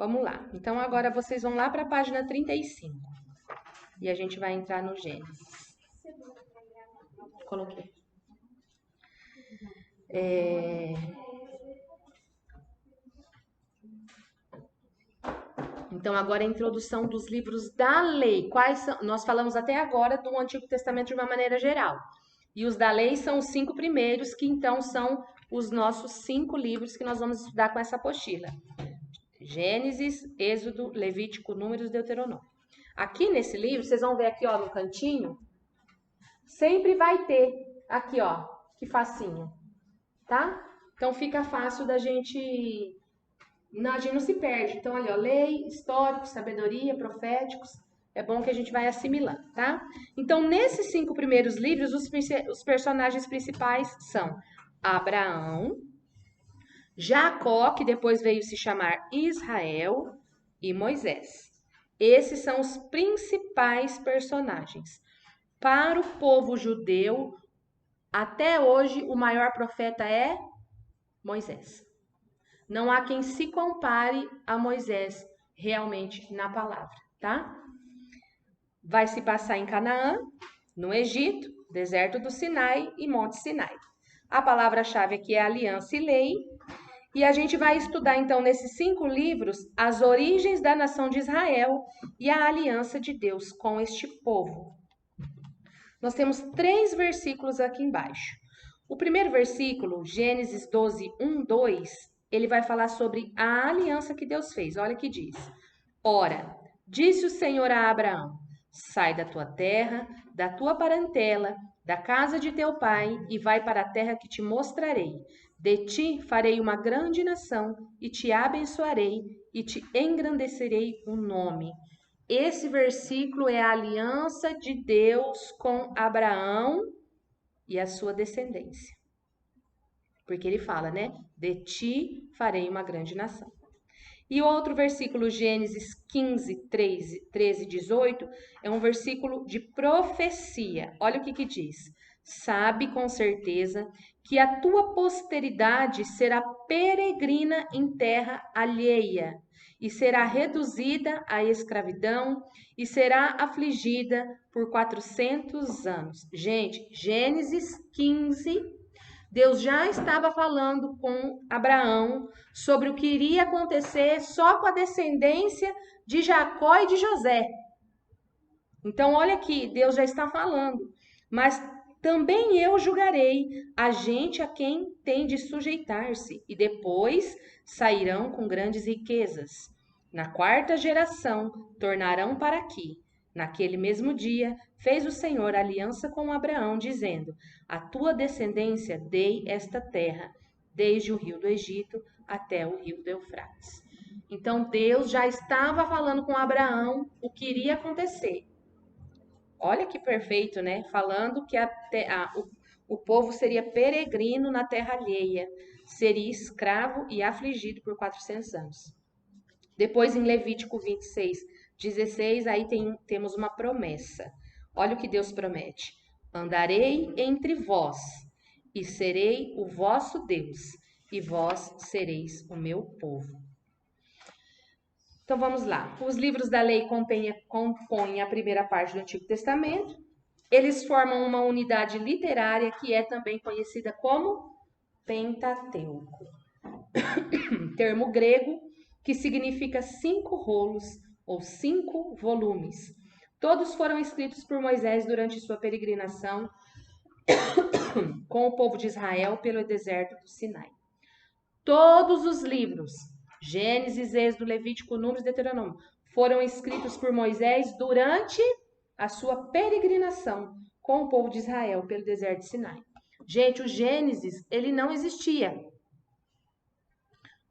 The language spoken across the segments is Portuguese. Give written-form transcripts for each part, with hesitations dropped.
Vamos lá. Então, agora vocês vão lá para a página 35. E a gente vai entrar no Gênesis. Coloquei. Então, agora a introdução dos livros da lei. Quais são? Nós falamos até agora do Antigo Testamento de uma maneira geral. E os da lei são os 5 primeiros, que então são os nossos 5 livros que nós vamos estudar com essa apostila. Gênesis, Êxodo, Levítico, Números, Deuteronômio. Aqui nesse livro, vocês vão ver aqui, ó, no cantinho, sempre vai ter aqui, ó, que facinho, tá? Então fica fácil da gente... Não, a gente não se perde. Então, ali, ó, lei, histórico, sabedoria, proféticos. É bom que a gente vai assimilando, tá? Então, nesses 5 primeiros livros, os personagens principais são Abraão, Jacó, que depois veio se chamar Israel, e Moisés. Esses são os principais personagens. Para o povo judeu, até hoje, o maior profeta é Moisés. Não há quem se compare a Moisés realmente na palavra, tá? Vai se passar em Canaã, no Egito, deserto do Sinai e Monte Sinai. A palavra-chave aqui é aliança e lei. E a gente vai estudar, então, nesses 5 livros, as origens da nação de Israel e a aliança de Deus com este povo. Nós temos 3 versículos aqui embaixo. O primeiro versículo, Gênesis 12, 1, 2, ele vai falar sobre a aliança que Deus fez. Olha o que diz. Ora, disse o Senhor a Abraão, sai da tua terra, da tua parentela, da casa de teu pai e vai para a terra que te mostrarei. De ti farei uma grande nação e te abençoarei e te engrandecerei o nome. Esse versículo é a aliança de Deus com Abraão e a sua descendência. Porque ele fala, né? De ti farei uma grande nação. E o outro versículo, Gênesis 15, 13, 18, é um versículo de profecia. Olha o que diz. Sabe com certeza que a tua posteridade será peregrina em terra alheia, e será reduzida à escravidão, e será afligida por 400 anos. Gente, Gênesis 15, Deus já estava falando com Abraão sobre o que iria acontecer só com a descendência de Jacó e de José. Então, olha aqui, Deus já está falando. Mas também eu julgarei a gente a quem tem de sujeitar-se, e depois sairão com grandes riquezas. Na 4ª geração tornarão para aqui. Naquele mesmo dia, fez o Senhor aliança com Abraão, dizendo: a tua descendência dei esta terra, desde o rio do Egito até o rio do Eufrates. Então, Deus já estava falando com Abraão o que iria acontecer. Olha que perfeito, né? Falando que o povo seria peregrino na terra alheia, seria escravo e afligido por 400 anos. Depois, em Levítico 26, 16, aí temos uma promessa. Olha o que Deus promete. Andarei entre vós e serei o vosso Deus, e vós sereis o meu povo. Então vamos lá. Os livros da lei compõem a primeira parte do Antigo Testamento. Eles formam uma unidade literária que é também conhecida como Pentateuco. Termo grego que significa 5 rolos ou 5 volumes. Todos foram escritos por Moisés durante sua peregrinação com o povo de Israel pelo deserto do Sinai. Todos os livros, Gênesis, Êxodo, Levítico, Números e Deuteronômio, foram escritos por Moisés durante a sua peregrinação com o povo de Israel pelo deserto de Sinai. Gente, o Gênesis, ele não existia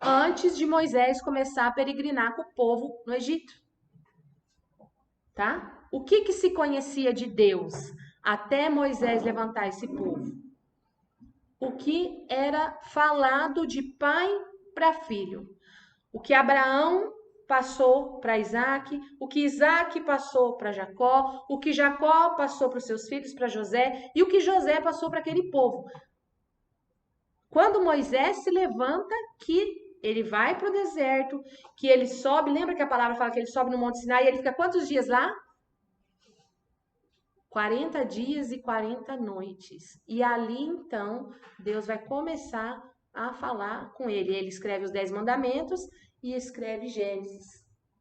antes de Moisés começar a peregrinar com o povo no Egito. Tá? O que se conhecia de Deus até Moisés levantar esse povo? O que era falado de pai para filho. O que Abraão passou para Isaac, o que Isaac passou para Jacó, o que Jacó passou para os seus filhos, para José, e o que José passou para aquele povo. Quando Moisés se levanta, que ele vai para o deserto, que ele sobe, lembra que a palavra fala que ele sobe no Monte Sinai e ele fica quantos dias lá? 40 dias e 40 noites. E ali, então, Deus vai começar a falar com ele. Ele escreve os 10 mandamentos e escreve Gênesis.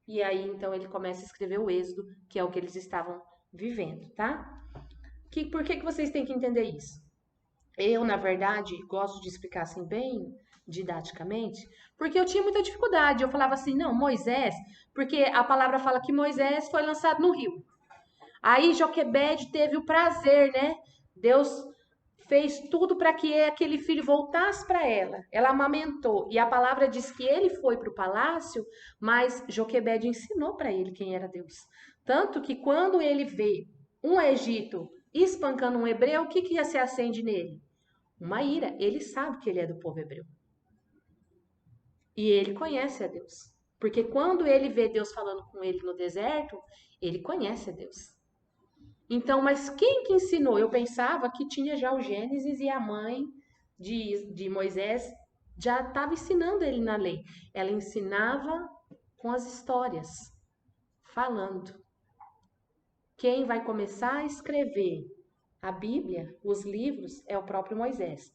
E aí, então, ele começa a escrever o Êxodo, que é o que eles estavam vivendo, tá? Por que vocês têm que entender isso? Eu, na verdade, gosto de explicar assim bem didaticamente, porque eu tinha muita dificuldade. Eu falava assim, não, Moisés, porque a palavra fala que Moisés foi lançado no rio. Aí Joquebede teve o prazer, né? Deus fez tudo para que aquele filho voltasse para ela. Ela amamentou. E a palavra diz que ele foi para o palácio, mas Joquebede ensinou para ele quem era Deus. Tanto que quando ele vê um Egito espancando um hebreu, o que se acende nele? Uma ira. Ele sabe que ele é do povo hebreu. E ele conhece a Deus. Porque quando ele vê Deus falando com ele no deserto, ele conhece a Deus. Então, mas quem que ensinou? Eu pensava que tinha já o Gênesis e a mãe de Moisés já estava ensinando ele na lei. Ela ensinava com as histórias, falando. Quem vai começar a escrever a Bíblia, os livros, é o próprio Moisés.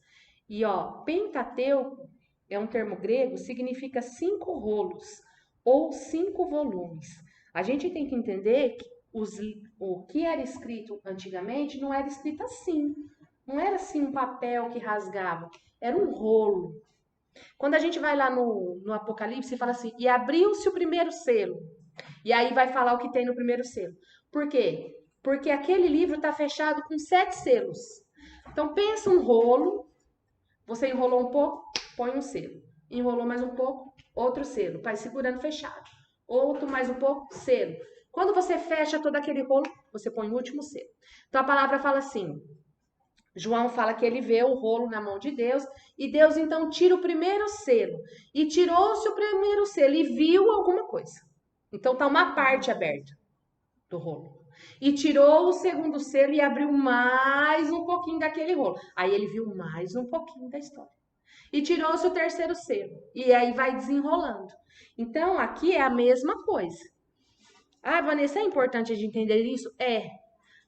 E ó, Pentateuco é um termo grego, significa 5 rolos ou 5 volumes. A gente tem que entender que o que era escrito antigamente não era escrito assim. Não era assim um papel que rasgava, era um rolo. Quando a gente vai lá no Apocalipse, fala assim, e abriu-se o primeiro selo. E aí vai falar o que tem no primeiro selo. Por quê? Porque aquele livro está fechado com 7 selos. Então pensa um rolo, você enrolou um pouco, põe um selo. Enrolou mais um pouco, outro selo. Vai segurando fechado. Outro mais um pouco, selo. Quando você fecha todo aquele rolo, você põe o último selo. Então a palavra fala assim, João fala que ele vê o rolo na mão de Deus e Deus então tira o primeiro selo. E tirou-se o primeiro selo e viu alguma coisa. Então está uma parte aberta do rolo. E tirou o segundo selo e abriu mais um pouquinho daquele rolo. Aí ele viu mais um pouquinho da história. E tirou-se o terceiro selo. E aí vai desenrolando. Então aqui é a mesma coisa. Ah, Vanessa, é importante a gente entender isso? É.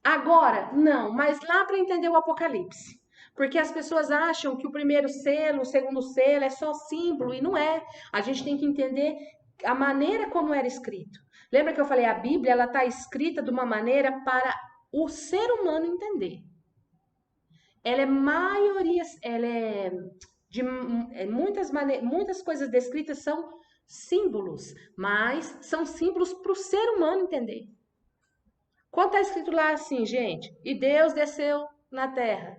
Agora, não, mas lá para entender o Apocalipse. Porque as pessoas acham que o primeiro selo, o segundo selo é só símbolo e não é. A gente tem que entender a maneira como era escrito. Lembra que eu falei, a Bíblia ela está escrita de uma maneira para o ser humano entender. Ela é maioria, ela é de muitas coisas descritas são símbolos, mas são símbolos para o ser humano entender. Quando está escrito lá assim, gente, e Deus desceu na terra,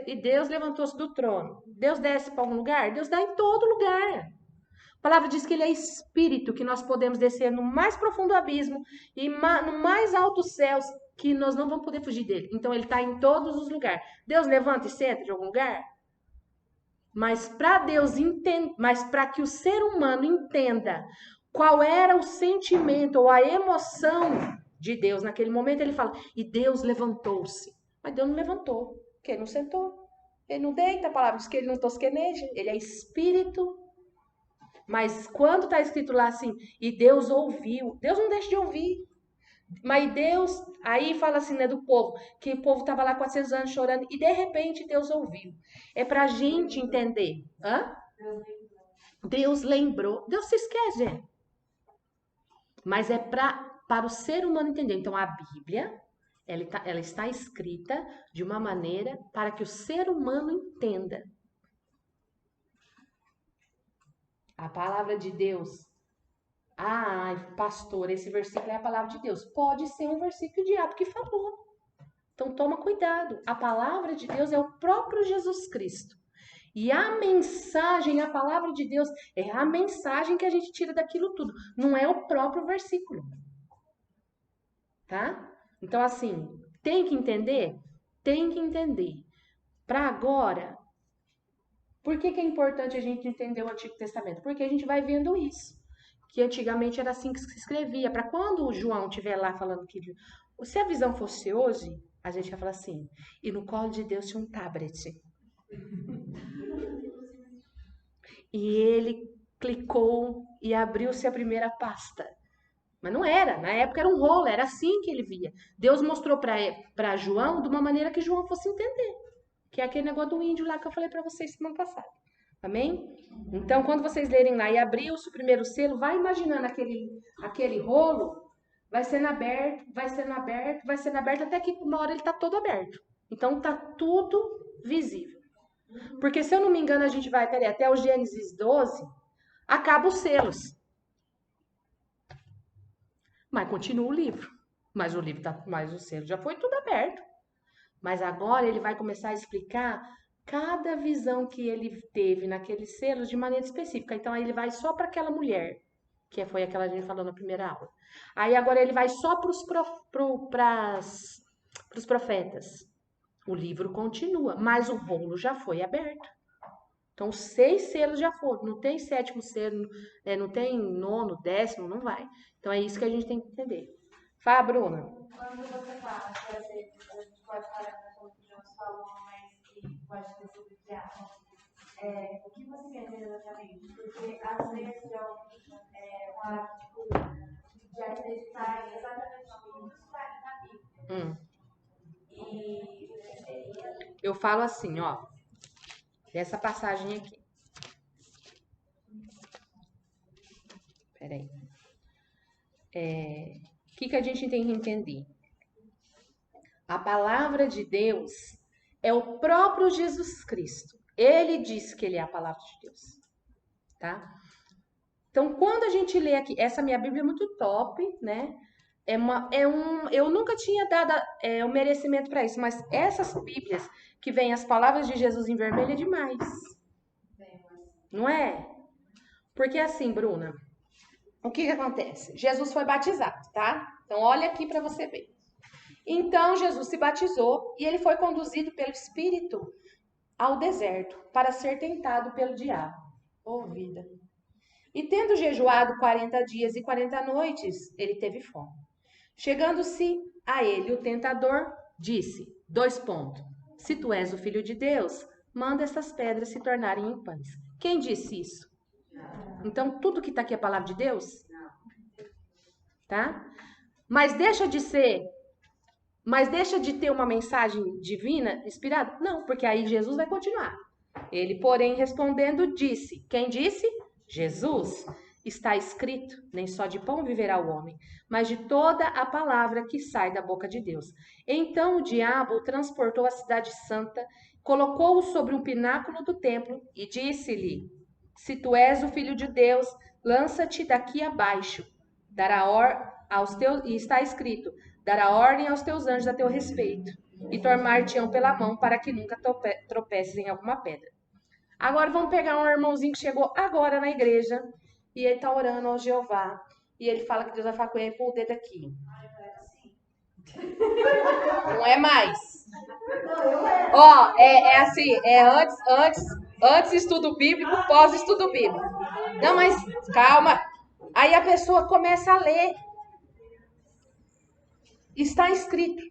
e Deus levantou-se do trono, Deus desce para algum lugar? Deus dá em todo lugar. A palavra diz que ele é espírito, que nós podemos descer no mais profundo abismo e no mais alto céus, que nós não vamos poder fugir dele. Então ele está em todos os lugares. Deus levanta e senta de algum lugar? Mas para Deus entender, mas para que o ser humano entenda qual era o sentimento ou a emoção de Deus naquele momento, ele fala, e Deus levantou-se. Mas Deus não levantou, porque ele não sentou. Ele não deita, a palavra diz que ele não tosqueneja, ele é espírito. Mas quando está escrito lá assim, e Deus ouviu, Deus não deixa de ouvir. Mas Deus, aí fala assim, né, do povo, que o povo estava lá 400 anos chorando, e de repente Deus ouviu. É para a gente entender. Hã? Deus lembrou. Deus se esquece, gente. Mas é para o ser humano entender. Então a Bíblia, ela está escrita de uma maneira para que o ser humano entenda. A palavra de Deus. Ah, pastor, esse versículo é a palavra de Deus. Pode ser um versículo que o diabo que falou. Então toma cuidado. A palavra de Deus é o próprio Jesus Cristo. E a mensagem, a palavra de Deus, é a mensagem que a gente tira daquilo tudo. Não é o próprio versículo. Tá? Então, assim, tem que entender? Tem que entender. Para agora, por que é importante a gente entender o Antigo Testamento? Porque a gente vai vendo isso. Que antigamente era assim que se escrevia. Para quando o João estiver lá falando que se a visão fosse hoje, a gente vai falar assim, e no colo de Deus tinha um tablet. E ele clicou e abriu-se a primeira pasta. Mas não era, na época era um rolo, era assim que ele via. Deus mostrou para João de uma maneira que João fosse entender. Que é aquele negócio do índio lá que eu falei para vocês semana passada. Amém? Então, quando vocês lerem lá e abriu-se o primeiro selo, vai imaginando aquele rolo, vai sendo aberto, vai sendo aberto, vai sendo aberto, até que uma hora ele está todo aberto. Então, está tudo visível. Porque, se eu não me engano, a gente vai, peraí, até o Gênesis 12, acaba os selos. Mas continua o livro. Mas o selo já foi tudo aberto. Mas agora ele vai começar a explicar cada visão que ele teve naqueles selos de maneira específica. Então aí ele vai só para aquela mulher, que foi aquela que a gente falou na primeira aula. Aí agora ele vai só para os profetas. O livro continua, mas o rolo já foi aberto. Então, 6 selos já foram. Não tem 7º selo, não tem 9º, 10º, não vai. Então, é isso que a gente tem que entender. Fala, Bruna. Quando você fala que a gente pode parar na conclusão, você falou, mas que pode ter sido diálogo, o que você quer dizer exatamente? Porque, às vezes, eu de acreditar exatamente no que está na Bíblia. E eu falo assim, ó. Dessa passagem aqui. Peraí. O que a gente tem que entender? A palavra de Deus é o próprio Jesus Cristo. Ele disse que ele é a palavra de Deus. Tá? Então, quando a gente lê aqui, essa minha Bíblia é muito top, né? Eu nunca tinha dado o merecimento para isso, mas essas Bíblias que vem as palavras de Jesus em vermelho é demais. Não é? Porque assim, Bruna, o que acontece? Jesus foi batizado, tá? Então, olha aqui para você ver. Então, Jesus se batizou e ele foi conduzido pelo Espírito ao deserto para ser tentado pelo diabo. Oh, vida! E tendo jejuado 40 dias e 40 noites, ele teve fome. Chegando-se a ele, o tentador disse, 2 pontos. Se tu és o Filho de Deus, manda essas pedras se tornarem em pães. Quem disse isso? Então, tudo que está aqui é a palavra de Deus? Tá? Mas deixa de ter uma mensagem divina inspirada? Não, porque aí Jesus vai continuar. Ele, porém, respondendo, disse. Quem disse? Jesus. Está escrito, nem só de pão viverá o homem, mas de toda a palavra que sai da boca de Deus. Então o diabo o transportou à cidade santa, colocou-o sobre um pináculo do templo e disse-lhe, se tu és o Filho de Deus, lança-te daqui abaixo. E está escrito, dará ordem aos teus anjos a teu respeito, e tomar-te-ão pela mão para que nunca tropeces em alguma pedra. Agora vamos pegar um irmãozinho que chegou agora na igreja, e ele está orando ao Jeová. E ele fala que Deus vai falar com ele, põe o dedo aqui. Não é mais. Ó, é assim, antes estudo bíblico, pós estudo bíblico. Não, mas calma. Aí a pessoa começa a ler. Está escrito,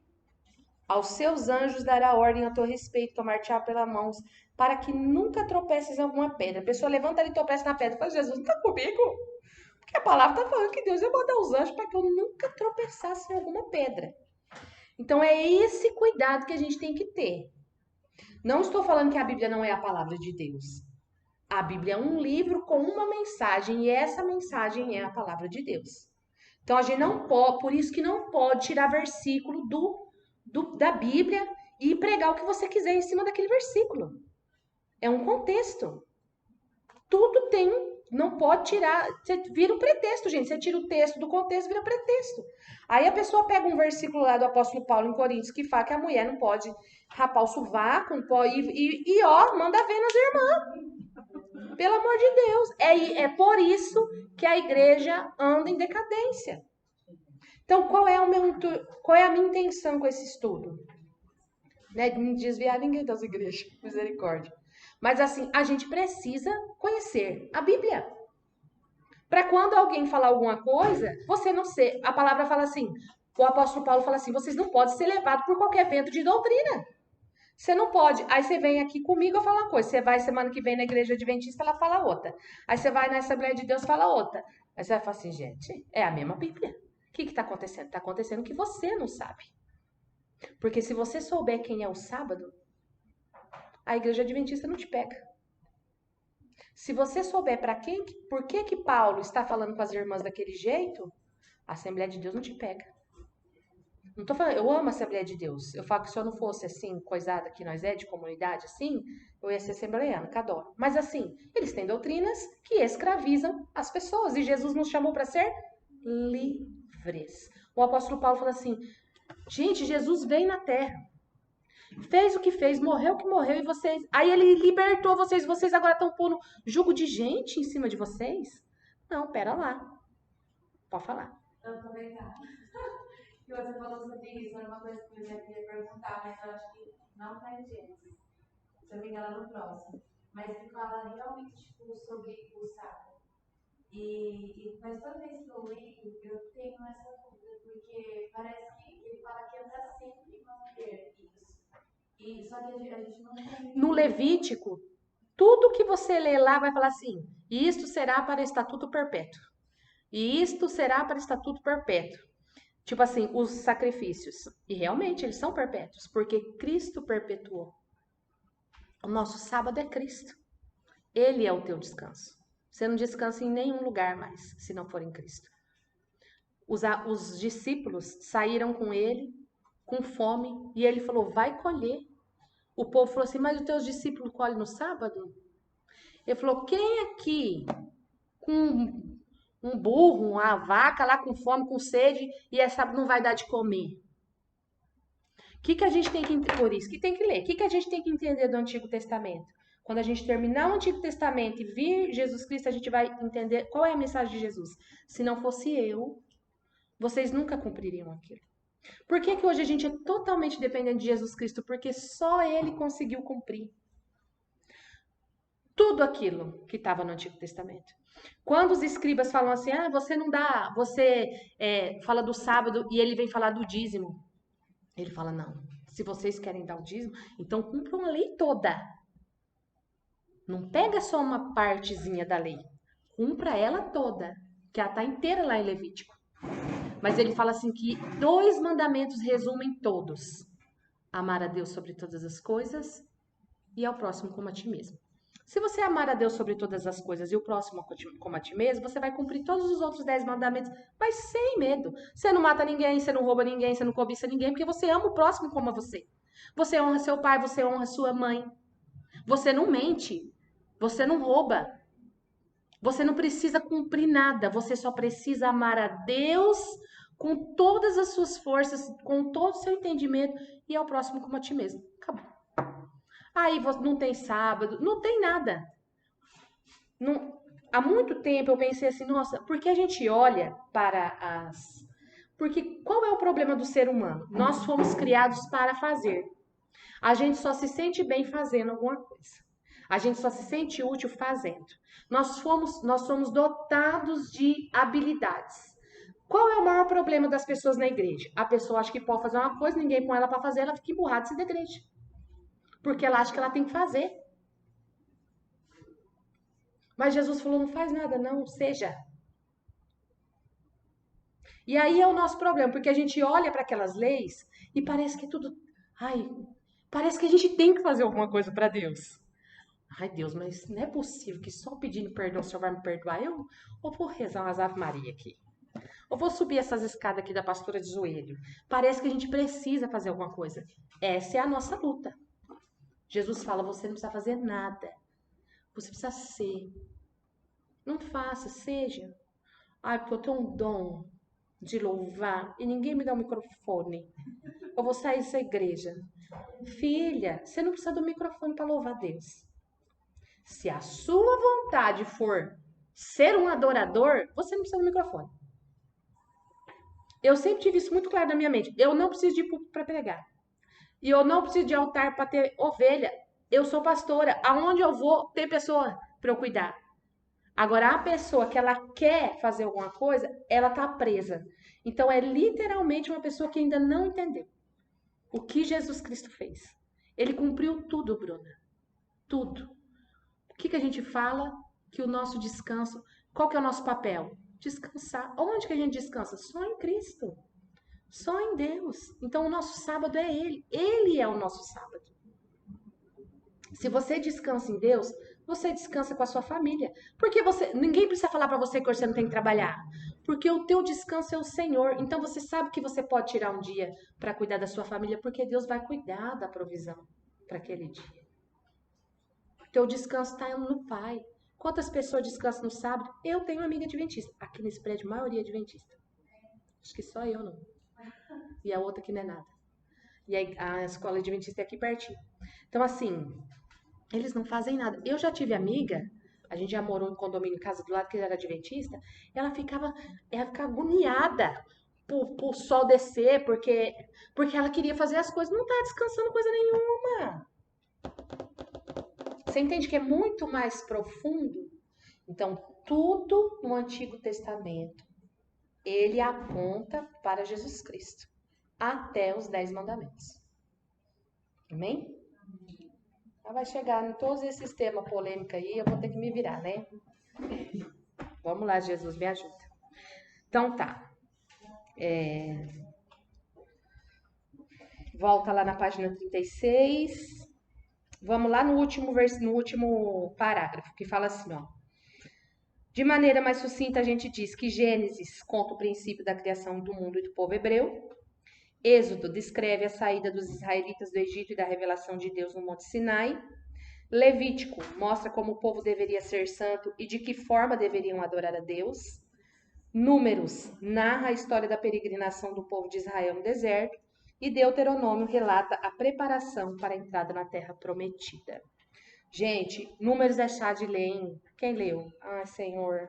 aos seus anjos dará ordem a teu respeito, tomar-te-á pelas mãos, para que nunca tropeces em alguma pedra. A pessoa levanta ali e tropeça na pedra. Fala, Jesus, não está comigo? Porque a palavra está falando que Deus ia mandar os anjos para que eu nunca tropeçasse em alguma pedra. Então, é esse cuidado que a gente tem que ter. Não estou falando que a Bíblia não é a palavra de Deus. A Bíblia é um livro com uma mensagem e essa mensagem é a palavra de Deus. Então, a gente não pode, por isso que não pode tirar versículo da Bíblia e pregar o que você quiser em cima daquele versículo. É um contexto. Tudo tem, não pode tirar, você vira um pretexto, gente. Você tira o texto do contexto, vira pretexto. Aí a pessoa pega um versículo lá do apóstolo Paulo em Coríntios que fala que a mulher não pode rapar o sovaco, não pode, manda ver nas irmãs. Pelo amor de Deus. É por isso que a igreja anda em decadência. Então, qual é a minha intenção com esse estudo? Né? Não desviar ninguém das igrejas, misericórdia. Mas assim, a gente precisa conhecer a Bíblia. Para quando alguém falar alguma coisa, você não ser. A palavra fala assim, o apóstolo Paulo fala assim, vocês não podem ser levados por qualquer vento de doutrina. Você não pode. Aí você vem aqui comigo, eu falo uma coisa. Você vai semana que vem na igreja adventista, ela fala outra. Aí você vai na Assembleia de Deus, fala outra. Aí você vai falar assim, gente, é a mesma Bíblia. O que está acontecendo? Está acontecendo que você não sabe. Porque se você souber quem é o sábado, a igreja adventista não te pega. Se você souber por que Paulo está falando com as irmãs daquele jeito, a Assembleia de Deus não te pega. Não tô falando, eu amo a Assembleia de Deus. Eu falo que se eu não fosse assim, coisada que nós de comunidade, assim, eu ia ser assembleiana, que adoro. Mas assim, eles têm doutrinas que escravizam as pessoas. E Jesus nos chamou para ser livres. O apóstolo Paulo fala assim, gente, Jesus veio na terra. Fez o que fez, morreu o que morreu, e vocês. Aí ele libertou vocês agora estão pondo jugo de gente em cima de vocês? Não, pera lá. Pode falar. Eu também tá. E você falou sobre isso, era uma coisa que eu já queria perguntar, mas eu acho que não tá em Gênesis. Se eu me engano, no próximo. Mas ele fala realmente tipo, sobre o sábado. Mas toda vez que eu leio, eu tenho essa dúvida, porque parece que ele fala que anda sempre manter isso. Só que a gente não tem. No Levítico, tudo que você lê lá vai falar assim: isto será para estatuto perpétuo. E isto será para estatuto perpétuo. Tipo assim, os sacrifícios. E realmente eles são perpétuos, porque Cristo perpetuou. O nosso sábado é Cristo. Ele é o teu descanso. Você não descansa em nenhum lugar mais, se não for em Cristo. Os discípulos saíram com ele, com fome, e ele falou: vai colher. O povo falou assim: mas os teus discípulos colhem no sábado? Ele falou: quem aqui com um burro, uma vaca lá com fome, com sede, e é sábado não vai dar de comer? O que a gente tem que por isso que tem que ler? O que a gente tem que entender do Antigo Testamento? Quando a gente terminar o Antigo Testamento e vir Jesus Cristo, a gente vai entender qual é a mensagem de Jesus. Se não fosse eu, vocês nunca cumpririam aquilo. Por que hoje a gente é totalmente dependente de Jesus Cristo? Porque só Ele conseguiu cumprir tudo aquilo que estava no Antigo Testamento. Quando os escribas falam assim, você não dá, você fala do sábado e ele vem falar do dízimo. Ele fala, não, se vocês querem dar o dízimo, então cumpram a lei toda. Não pega só uma partezinha da lei, cumpra ela toda, que ela está inteira lá em Levítico. Mas ele fala assim que 2 mandamentos resumem todos. Amar a Deus sobre todas as coisas e ao próximo como a ti mesmo. Se você amar a Deus sobre todas as coisas e o próximo como a ti mesmo, você vai cumprir todos os outros 10 mandamentos, mas sem medo. Você não mata ninguém, você não rouba ninguém, você não cobiça ninguém, porque você ama o próximo como a você. Você honra seu pai, você honra sua mãe. Você não mente, você não rouba. Você não precisa cumprir nada, você só precisa amar a Deus com todas as suas forças, com todo o seu entendimento e ao próximo como a ti mesmo. Acabou. Aí não tem sábado, não tem nada. Não, há muito tempo eu pensei assim, nossa, por que a gente olha para as... Porque qual é o problema do ser humano? Nós fomos criados para fazer. A gente só se sente bem fazendo alguma coisa. A gente só se sente útil fazendo. Nós somos dotados de habilidades. Qual é o maior problema das pessoas na igreja? A pessoa acha que pode fazer uma coisa, ninguém põe ela para fazer, ela fica emburrada e se degrade. Porque ela acha que ela tem que fazer. Mas Jesus falou, não faz nada não, seja. E aí é o nosso problema, porque a gente olha para aquelas leis e parece que tudo... parece que a gente tem que fazer alguma coisa para Deus. Ai, Deus, mas não é possível que só pedindo perdão o Senhor vai me perdoar? Eu vou rezar umas Ave Maria aqui. Eu vou subir essas escadas aqui da pastora de joelho. Parece que a gente precisa fazer alguma coisa. Essa é a nossa luta. Jesus fala, você não precisa fazer nada. Você precisa ser. Não faça, seja. Ai, porque eu tenho um dom de louvar e ninguém me dá um microfone. Eu vou sair dessa igreja. Filha, você não precisa do microfone para louvar Deus. Se a sua vontade for ser um adorador, você não precisa do microfone. Eu sempre tive isso muito claro na minha mente. Eu não preciso de púlpito para pregar. E eu não preciso de altar para ter ovelha. Eu sou pastora. Aonde eu vou, tem pessoa para eu cuidar. Agora, a pessoa que ela quer fazer alguma coisa, ela tá presa. Então, é literalmente uma pessoa que ainda não entendeu o que Jesus Cristo fez. Ele cumpriu tudo, Bruna. Tudo. O que a gente fala? Que o nosso descanso, qual que é o nosso papel? Descansar. Onde que a gente descansa? Só em Cristo. Só em Deus. Então o nosso sábado é Ele. Ele é o nosso sábado. Se você descansa em Deus, você descansa com a sua família. Porque ninguém precisa falar para você que você não tem que trabalhar. Porque o teu descanso é o Senhor. Então você sabe que você pode tirar um dia para cuidar da sua família, porque Deus vai cuidar da provisão para aquele dia. O teu descanso está no Pai. Quantas pessoas descansam no sábado? Eu tenho uma amiga adventista. Aqui nesse prédio, a maioria é adventista. Acho que só eu não. E a outra que não é nada. E aí, a escola adventista é aqui pertinho. Então, assim, eles não fazem nada. Eu já tive amiga, a gente já morou em condomínio em casa do lado, que era adventista, ela ficava agoniada pro sol descer, porque ela queria fazer as coisas. Não tá descansando coisa nenhuma. Você entende que é muito mais profundo? Então, tudo no Antigo Testamento, ele aponta para Jesus Cristo, até os 10 mandamentos. Amém? Ela vai chegar em todos esses temas polêmicos aí, eu vou ter que me virar, né? Vamos lá, Jesus, me ajuda. Então tá. Volta lá na página 36. Vamos lá no último parágrafo, que fala assim, ó. De maneira mais sucinta, a gente diz que Gênesis conta o princípio da criação do mundo e do povo hebreu. Êxodo descreve a saída dos israelitas do Egito e da revelação de Deus no Monte Sinai. Levítico mostra como o povo deveria ser santo e de que forma deveriam adorar a Deus. Números narra a história da peregrinação do povo de Israel no deserto. E Deuteronômio relata a preparação para a entrada na terra prometida. Gente, Números é chá de ler, hein? Quem leu? Ai, Senhor.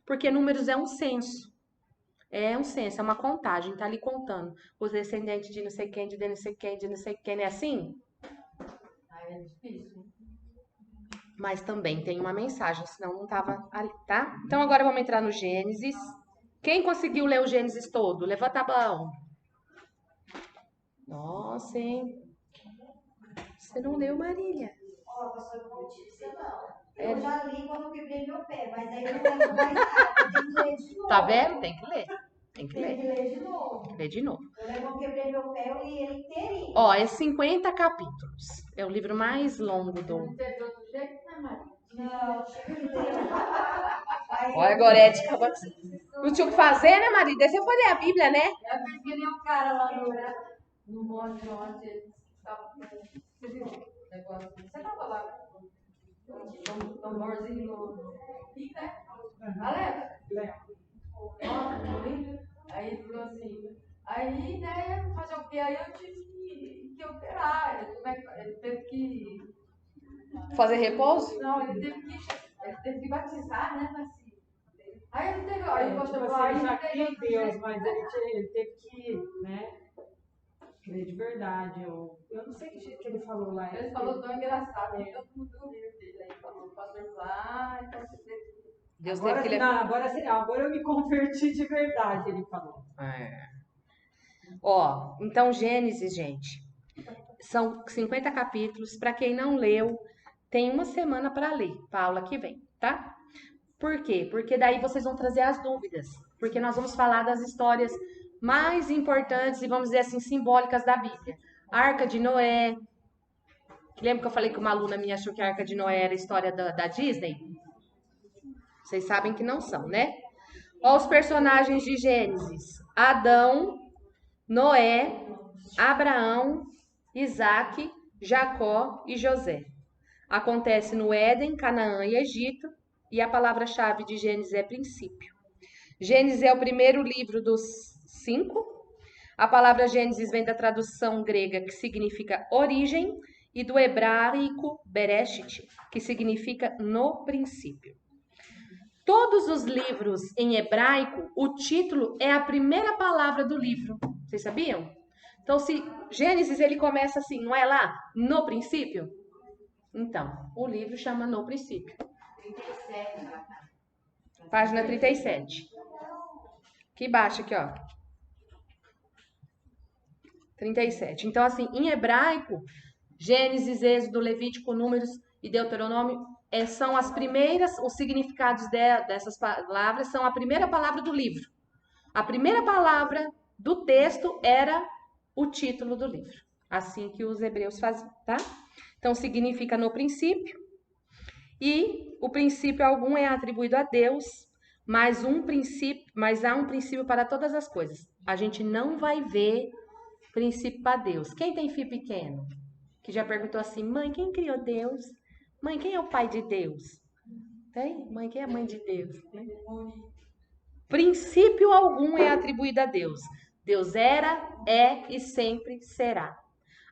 Porque Números é um censo. É um censo, é uma contagem. Tá ali contando os descendentes de não sei quem, de não sei quem, de não sei quem. Não é assim? É difícil. Mas também tem uma mensagem, senão não tava ali, tá? Então agora vamos entrar no Gênesis. Quem conseguiu ler o Gênesis todo? Levanta a mão. Nossa, hein? Você não leu, Marília? Ó, pastor, não vou te dizer não. É. Eu já li quando eu quebrei meu pé, mas aí eu não lembro mais nada. Eu tenho que ler de novo. Tá vendo? Tem que ler. Tem que Tem ler. que ler de novo. Tem que ler de novo. Eu lembro que eu quebrei meu pé, eu li ele inteirinho. Ó, é 50 capítulos. É o livro mais longo do... Não tem de outro jeito, né, Maria? Não, tinha que ler. Mas Olha, Goretti, não tinha o que fazer, né, Maria? Daí você foi ler a Bíblia, né? Eu fiz que nem o cara lá no monte onde ele estava com o negócio. Você estava lá com o tamborzinho no pico, né? Alex? Aí ele falou assim, aí, né, fazer o quê? Aí eu tive que operar. Ele teve que... Fazer repouso? Não, ele teve que batizar, né, Nasci? Aí ele teve, aí o pastor Tipo falou, assim, aí já não tem cria em jeito, Deus, mas ele teve que, né, crer de verdade. Eu não sei que jeito que ele falou lá. Ele falou tão engraçado, aí todo mundo riu dele. Aí falou, o pastor falou, então você teve que... Deus Agora, teve que não, levar. agora eu me converti de verdade, ele falou. Ó, então Gênesis, gente, são 50 capítulos. Para quem não leu, tem uma semana para ler, pra aula que vem, tá? Por quê? Porque daí vocês vão trazer as dúvidas. Porque nós vamos falar das histórias mais importantes e, vamos dizer assim, simbólicas da Bíblia. A Arca de Noé. Lembra que eu falei que uma aluna minha achou que a Arca de Noé era a história da Disney? Vocês sabem que não são, né? Ó, os personagens de Gênesis: Adão, Noé, Abraão, Isaac, Jacó e José. Acontece no Éden, Canaã e Egito, e a palavra-chave de Gênesis é princípio. Gênesis é o primeiro livro dos 5. A palavra Gênesis vem da tradução grega, que significa origem, e do hebraico Bereshit, que significa no princípio. Todos os livros em hebraico, o título é a primeira palavra do livro. Vocês sabiam? Então, se Gênesis ele começa assim, não é lá? No princípio? Então, o livro chama No Princípio. 37, Página 37. Aqui embaixo, aqui, ó. 37. Então, assim, em hebraico, Gênesis, Êxodo, Levítico, Números e Deuteronômio são as primeiras, os significados dessas palavras são a primeira palavra do livro. A primeira palavra do texto era o título do livro. Assim que os hebreus faziam, tá? Então, significa no princípio. E o princípio algum é atribuído a Deus, mas há um princípio para todas as coisas. A gente não vai ver princípio para Deus. Quem tem filho pequeno? Que já perguntou assim, mãe, quem criou Deus? Mãe, quem é o pai de Deus? Tem? Mãe, quem é a mãe de Deus? Né? Princípio algum é atribuído a Deus. Deus era, é e sempre será.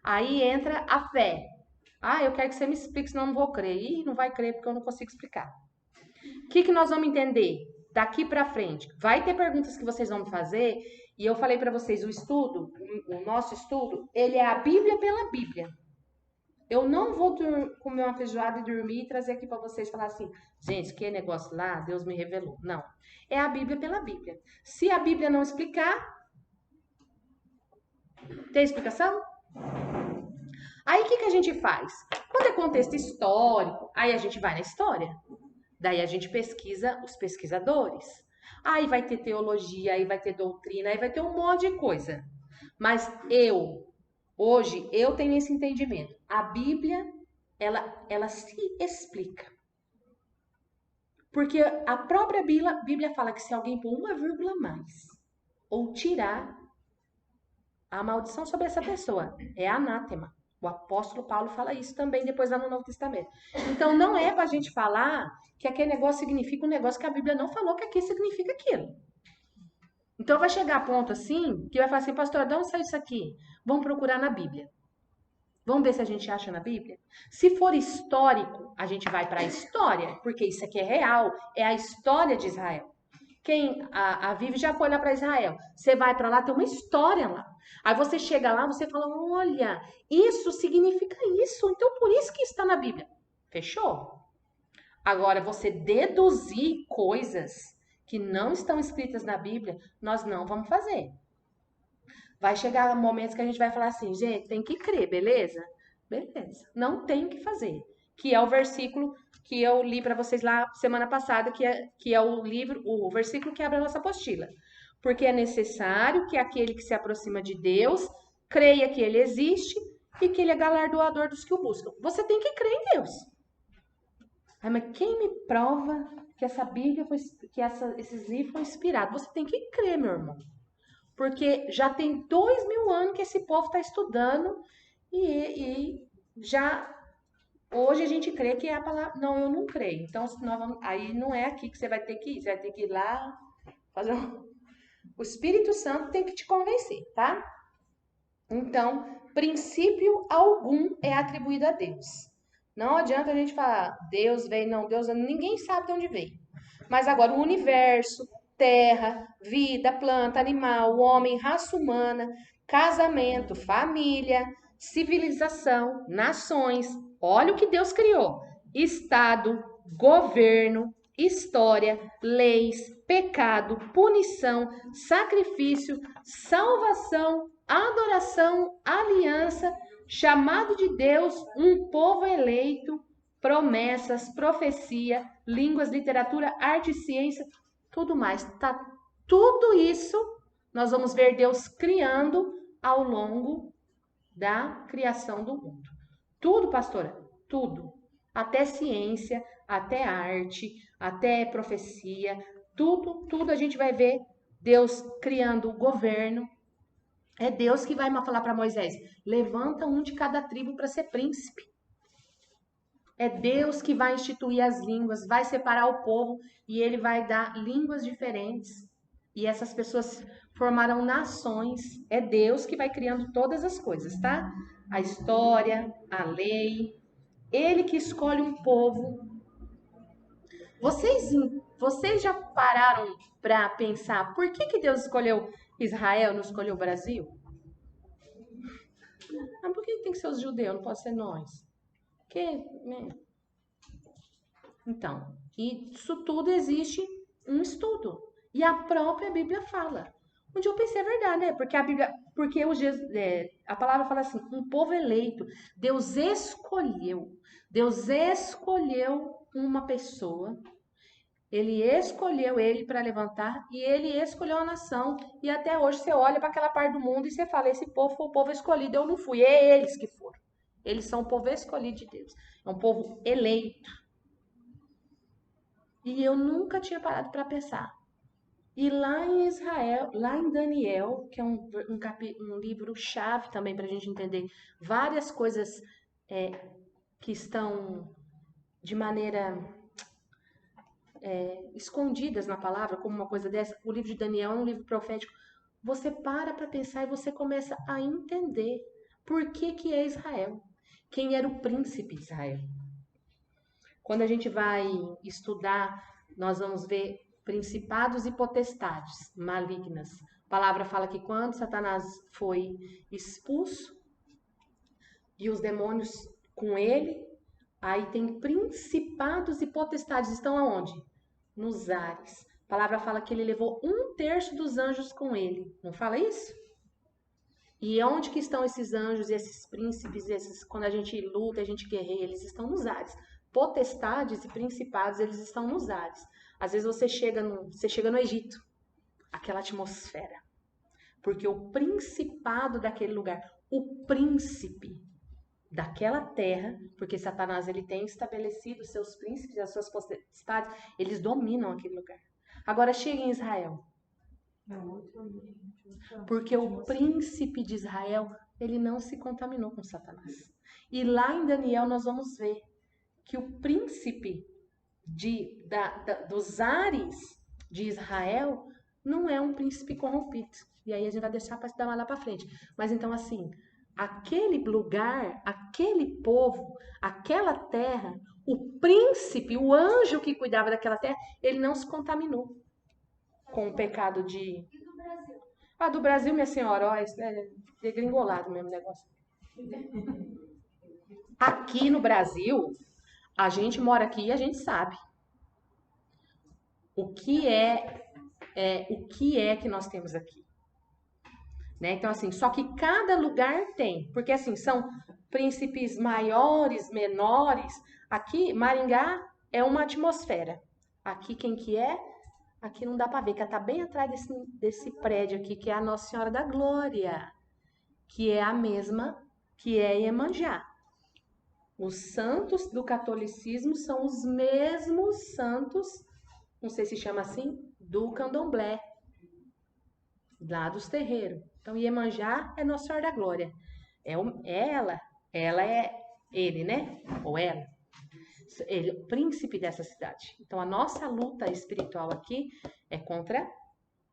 Aí entra a fé. Ah, eu quero que você me explique, senão eu não vou crer. Ih, não vai crer porque eu não consigo explicar. O que nós vamos entender daqui para frente? Vai ter perguntas que vocês vão me fazer e eu falei para vocês, o nosso estudo, ele é a Bíblia pela Bíblia. Eu não vou comer uma feijoada e dormir e trazer aqui para vocês e falar assim, gente, que negócio lá, Deus me revelou. Não. É a Bíblia pela Bíblia. Se a Bíblia não explicar, tem explicação? Aí o que a gente faz? Quando é contexto histórico, aí a gente vai na história. Daí a gente pesquisa os pesquisadores. Aí vai ter teologia, aí vai ter doutrina, aí vai ter um monte de coisa. Mas hoje, eu tenho esse entendimento. A Bíblia, ela se explica. Porque a própria Bíblia fala que se alguém pôr uma vírgula a mais ou tirar, a maldição sobre essa pessoa é anátema. O apóstolo Paulo fala isso também depois lá no Novo Testamento. Então, não é para a gente falar que aquele negócio significa um negócio que a Bíblia não falou que aqui significa aquilo. Então, vai chegar a ponto assim, que vai falar assim, pastor, de onde saiu isso aqui? Vamos procurar na Bíblia. Vamos ver se a gente acha na Bíblia? Se for histórico, a gente vai para a história, porque isso aqui é real, é a história de Israel. A Vivi já foi lá para Israel. Você vai para lá, tem uma história lá. Aí você chega lá, você fala, olha, isso significa isso, então por isso que está na Bíblia. Fechou? Agora, você deduzir coisas que não estão escritas na Bíblia, nós não vamos fazer. Vai chegar momentos que a gente vai falar assim, gente, tem que crer, beleza? Beleza. Não tem que fazer. Que é o versículo que eu li para vocês lá semana passada, que é o versículo que abre a nossa apostila. Porque é necessário que aquele que se aproxima de Deus creia que ele existe e que ele é galardoador dos que o buscam. Você tem que crer em Deus. Mas quem me prova que essa Bíblia esses livros foram inspirados? Você tem que crer, meu irmão. Porque já tem 2000 anos que esse povo está estudando e já hoje a gente crê que é a palavra. Não, eu não creio. Então, aí não é aqui que você vai ter que ir. Você vai ter que ir lá fazer O Espírito Santo tem que te convencer, tá? Então, princípio algum é atribuído a Deus. Não adianta a gente falar, Deus veio, não, Deus, ninguém sabe de onde veio. Mas agora, o universo, terra, vida, planta, animal, homem, raça humana, casamento, família, civilização, nações. Olha o que Deus criou. Estado, governo, história, leis, pecado, punição, sacrifício, salvação, adoração, aliança, chamado de Deus, um povo eleito, promessas, profecia, línguas, literatura, arte e ciência, tudo mais. Tá, tudo isso nós vamos ver Deus criando ao longo da criação do mundo. Tudo, pastora, tudo. Até ciência, até arte, até profecia, tudo a gente vai ver Deus criando o governo. É Deus que vai falar para Moisés, levanta um de cada tribo para ser príncipe. É Deus que vai instituir as línguas, vai separar o povo e ele vai dar línguas diferentes. E essas pessoas formarão nações. É Deus que vai criando todas as coisas, tá? A história, a lei. Ele que escolhe um povo. Vocês já pararam para pensar por que Deus escolheu Israel, não escolheu o Brasil? Mas por que tem que ser os judeus, não pode ser nós? Então, isso tudo existe um estudo. E a própria Bíblia fala. Um dia eu pensei, é verdade, né? Porque a Bíblia, porque a palavra fala assim, um povo eleito, Deus escolheu uma pessoa, ele escolheu ele para levantar e ele escolheu a nação. E até hoje você olha para aquela parte do mundo e você fala, esse povo foi o povo escolhido, eu não fui, é eles que foram. Eles são o povo escolhido de Deus, é um povo eleito. E eu nunca tinha parado para pensar. E lá em Israel, lá em Daniel, que é um livro-chave também para a gente entender várias coisas que estão de maneira escondidas na palavra, como uma coisa dessa. O livro de Daniel é um livro profético. Você para pensar e você começa a entender por que é Israel. Quem era o príncipe de Israel. Quando a gente vai estudar, nós vamos ver principados e potestades malignas. A palavra fala que quando Satanás foi expulso e os demônios com ele, aí tem principados e potestades. Estão aonde? Nos ares. A palavra fala que ele levou 1/3 dos anjos com ele. Não fala isso? E onde que estão esses anjos e esses príncipes? Quando a gente luta, a gente guerreia, eles estão nos ares. Potestades e principados, eles estão nos ares. Às vezes você chega no Egito, aquela atmosfera. Porque o principado daquele lugar, o príncipe daquela terra, porque Satanás ele tem estabelecido seus príncipes, as suas potestades, eles dominam aquele lugar. Agora chega em Israel. Porque o príncipe de Israel, ele não se contaminou com Satanás. E lá em Daniel nós vamos ver que o príncipe dos ares de Israel não é um príncipe corrompido. E aí a gente vai deixar para estudar lá para frente. Mas então assim, aquele lugar, aquele povo, aquela terra, o príncipe, o anjo que cuidava daquela terra, ele não se contaminou com o pecado de... E do Brasil? Ah, do Brasil, minha senhora, ó, isso é degringolado mesmo o negócio. Aqui no Brasil, a gente mora aqui e a gente sabe o que é que nós temos aqui. Né? Então, assim, só que cada lugar tem, porque assim, são príncipes maiores, menores. Aqui, Maringá é uma atmosfera. Aqui, quem que é? Aqui não dá para ver, que ela tá bem atrás desse prédio aqui, que é a Nossa Senhora da Glória, que é a mesma que é Iemanjá. Os santos do catolicismo são os mesmos santos, não sei se chama assim, do candomblé, lá dos terreiros. Então, Iemanjá é Nossa Senhora da Glória. Ela é ele, né? Ou ela. Ele é o príncipe dessa cidade. Então, a nossa luta espiritual aqui é contra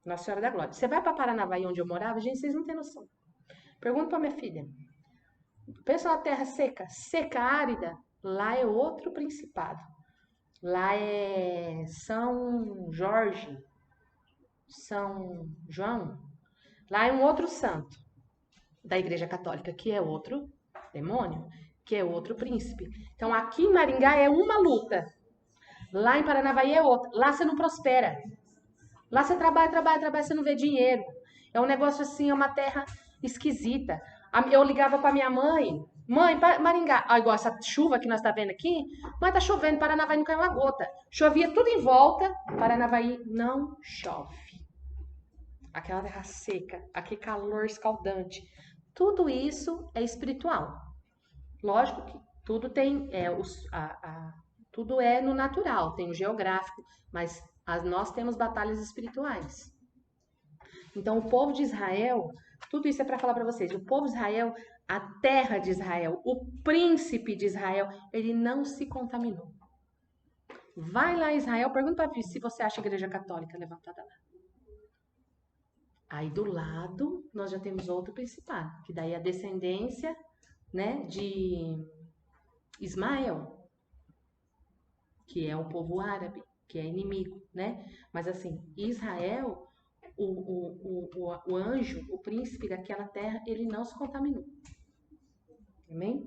Nossa Senhora da Glória. Você vai para Paranavaí, onde eu morava, gente, vocês não têm noção. Pergunta para minha filha. Pensa na terra seca, árida. Lá é outro principado. Lá é São Jorge, São João. Lá é um outro santo da Igreja Católica, que é outro demônio, que é outro príncipe. Então, aqui em Maringá é uma luta. Lá em Paranavaí é outra. Lá você não prospera. Lá você trabalha, você não vê dinheiro. É um negócio assim, é uma terra esquisita. Eu ligava para minha mãe, Maringá, igual essa chuva que nós tá vendo aqui, mas tá chovendo, Paranavaí não caiu uma gota. Chovia tudo em volta, Paranavaí não chove. Aquela terra seca, aquele calor escaldante. Tudo isso é espiritual. Lógico que tudo tem, tudo é no natural, tem o geográfico, mas nós temos batalhas espirituais. Então, o povo de Israel, tudo isso é para falar para vocês, o povo de Israel, a terra de Israel, o príncipe de Israel, ele não se contaminou. Vai lá em Israel, pergunta para se você acha a igreja católica levantada lá. Aí do lado, nós já temos outro principado, que daí é a descendência, né, de Ismael, que é o povo árabe, que é inimigo, né? Mas assim, Israel, o anjo, o príncipe daquela terra, ele não se contaminou. Amém?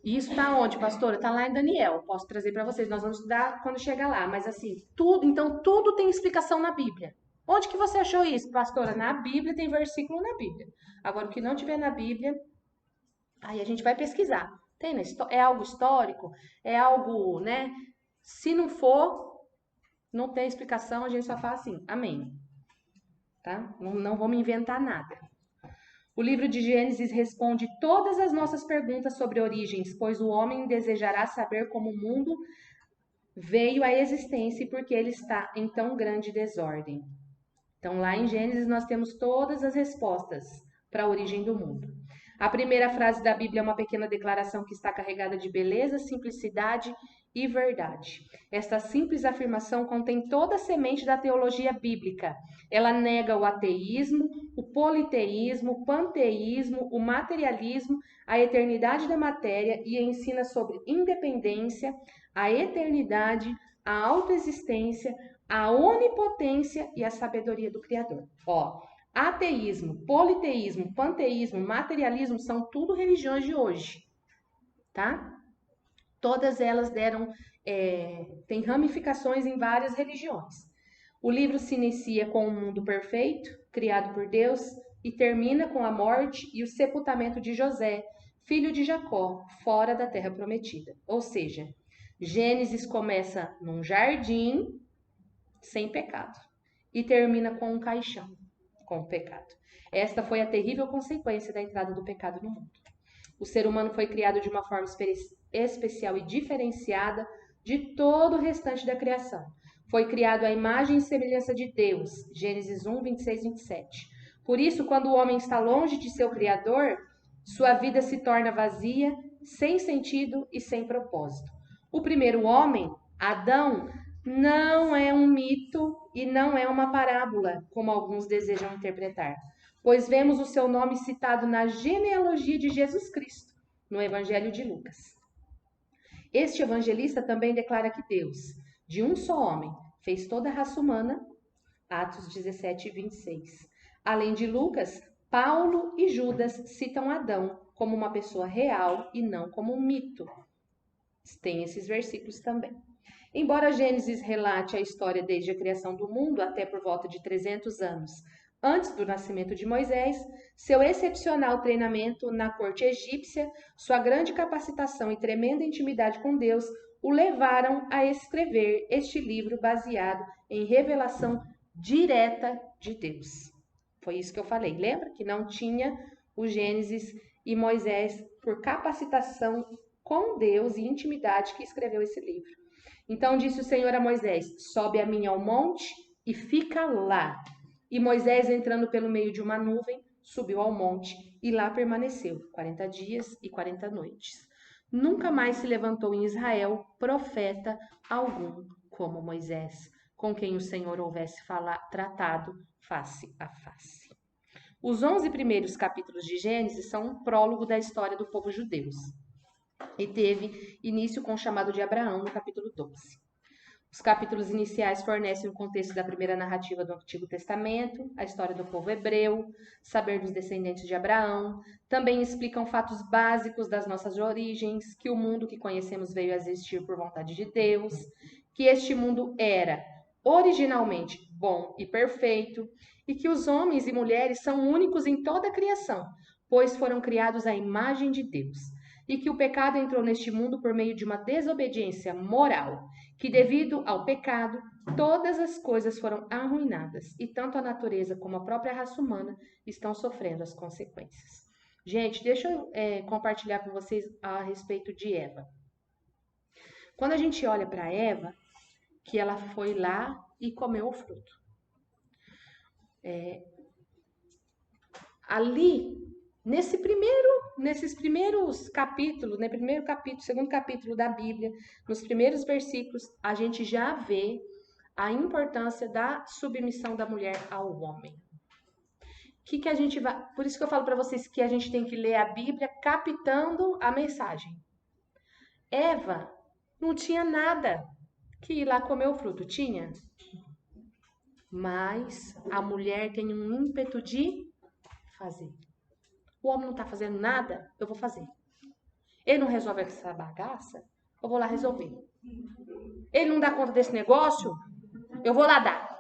E isso está onde, pastora? Está lá em Daniel. Posso trazer para vocês. Nós vamos estudar quando chegar lá. Mas assim, tudo tem explicação na Bíblia. Onde que você achou isso, pastora? Na Bíblia, tem versículo na Bíblia. Agora, o que não tiver na Bíblia, aí a gente vai pesquisar. É algo histórico? É algo, né? Se não for, não tem explicação, a gente só fala assim, amém. Tá? Não vamos inventar nada. O livro de Gênesis responde todas as nossas perguntas sobre origens, pois o homem desejará saber como o mundo veio à existência e por que ele está em tão grande desordem. Então, lá em Gênesis, nós temos todas as respostas para a origem do mundo. A primeira frase da Bíblia é uma pequena declaração que está carregada de beleza, simplicidade e verdade. Esta simples afirmação contém toda a semente da teologia bíblica. Ela nega o ateísmo, o politeísmo, o panteísmo, o materialismo, a eternidade da matéria e ensina sobre independência, a eternidade, a autoexistência, a onipotência e a sabedoria do Criador. Ó, ateísmo, politeísmo, panteísmo, materialismo são tudo religiões de hoje, tá? Todas elas têm ramificações em várias religiões. O livro se inicia com um mundo perfeito, criado por Deus, e termina com a morte e o sepultamento de José, filho de Jacó, fora da terra prometida. Ou seja, Gênesis começa num jardim sem pecado e termina com um caixão com o pecado. Esta foi a terrível consequência da entrada do pecado no mundo. O ser humano foi criado de uma forma especial e diferenciada de todo o restante da criação. Foi criado à imagem e semelhança de Deus. Gênesis 1, 26 e 27. Por isso, quando o homem está longe de seu Criador, sua vida se torna vazia, sem sentido e sem propósito. O primeiro homem, Adão, não é um mito e não é uma parábola, como alguns desejam interpretar, pois vemos o seu nome citado na genealogia de Jesus Cristo, no Evangelho de Lucas. Este evangelista também declara que Deus, de um só homem, fez toda a raça humana, Atos 17 e 26. Além de Lucas, Paulo e Judas citam Adão como uma pessoa real e não como um mito. Tem esses versículos também. Embora Gênesis relate a história desde a criação do mundo até por volta de 300 anos antes do nascimento de Moisés, seu excepcional treinamento na corte egípcia, sua grande capacitação e tremenda intimidade com Deus o levaram a escrever este livro baseado em revelação direta de Deus. Foi isso que eu falei. Lembra que não tinha o Gênesis e Moisés por capacitação com Deus e intimidade que escreveu esse livro. Então disse o Senhor a Moisés: sobe a mim ao monte e fica lá. E Moisés, entrando pelo meio de uma nuvem, subiu ao monte e lá permaneceu 40 dias e 40 noites. Nunca mais se levantou em Israel profeta algum como Moisés, com quem o Senhor houvesse tratado face a face. Os 11 primeiros capítulos de Gênesis são um prólogo da história do povo judeu e teve início com o chamado de Abraão no capítulo 12. Os capítulos iniciais fornecem o contexto da primeira narrativa do Antigo Testamento, a história do povo hebreu, saber dos descendentes de Abraão. Também explicam fatos básicos das nossas origens, que o mundo que conhecemos veio a existir por vontade de Deus, que este mundo era originalmente bom e perfeito, e que os homens e mulheres são únicos em toda a criação, pois foram criados à imagem de Deus, e que o pecado entrou neste mundo por meio de uma desobediência moral, que devido ao pecado, todas as coisas foram arruinadas, e tanto a natureza como a própria raça humana estão sofrendo as consequências. Gente, deixa eu compartilhar com vocês a respeito de Eva. Quando a gente olha para Eva, que ela foi lá e comeu o fruto. Ali, nesses primeiros capítulos, né, primeiro capítulo, segundo capítulo da Bíblia, nos primeiros versículos, a gente já vê a importância da submissão da mulher ao homem. Que a gente vai, por isso que eu falo para vocês que a gente tem que ler a Bíblia captando a mensagem. Eva não tinha nada que ir lá comer o fruto, tinha? Mas a mulher tem um ímpeto de fazer. O homem não está fazendo nada, eu vou fazer. Ele não resolve essa bagaça, eu vou lá resolver. Ele não dá conta desse negócio, eu vou lá dar.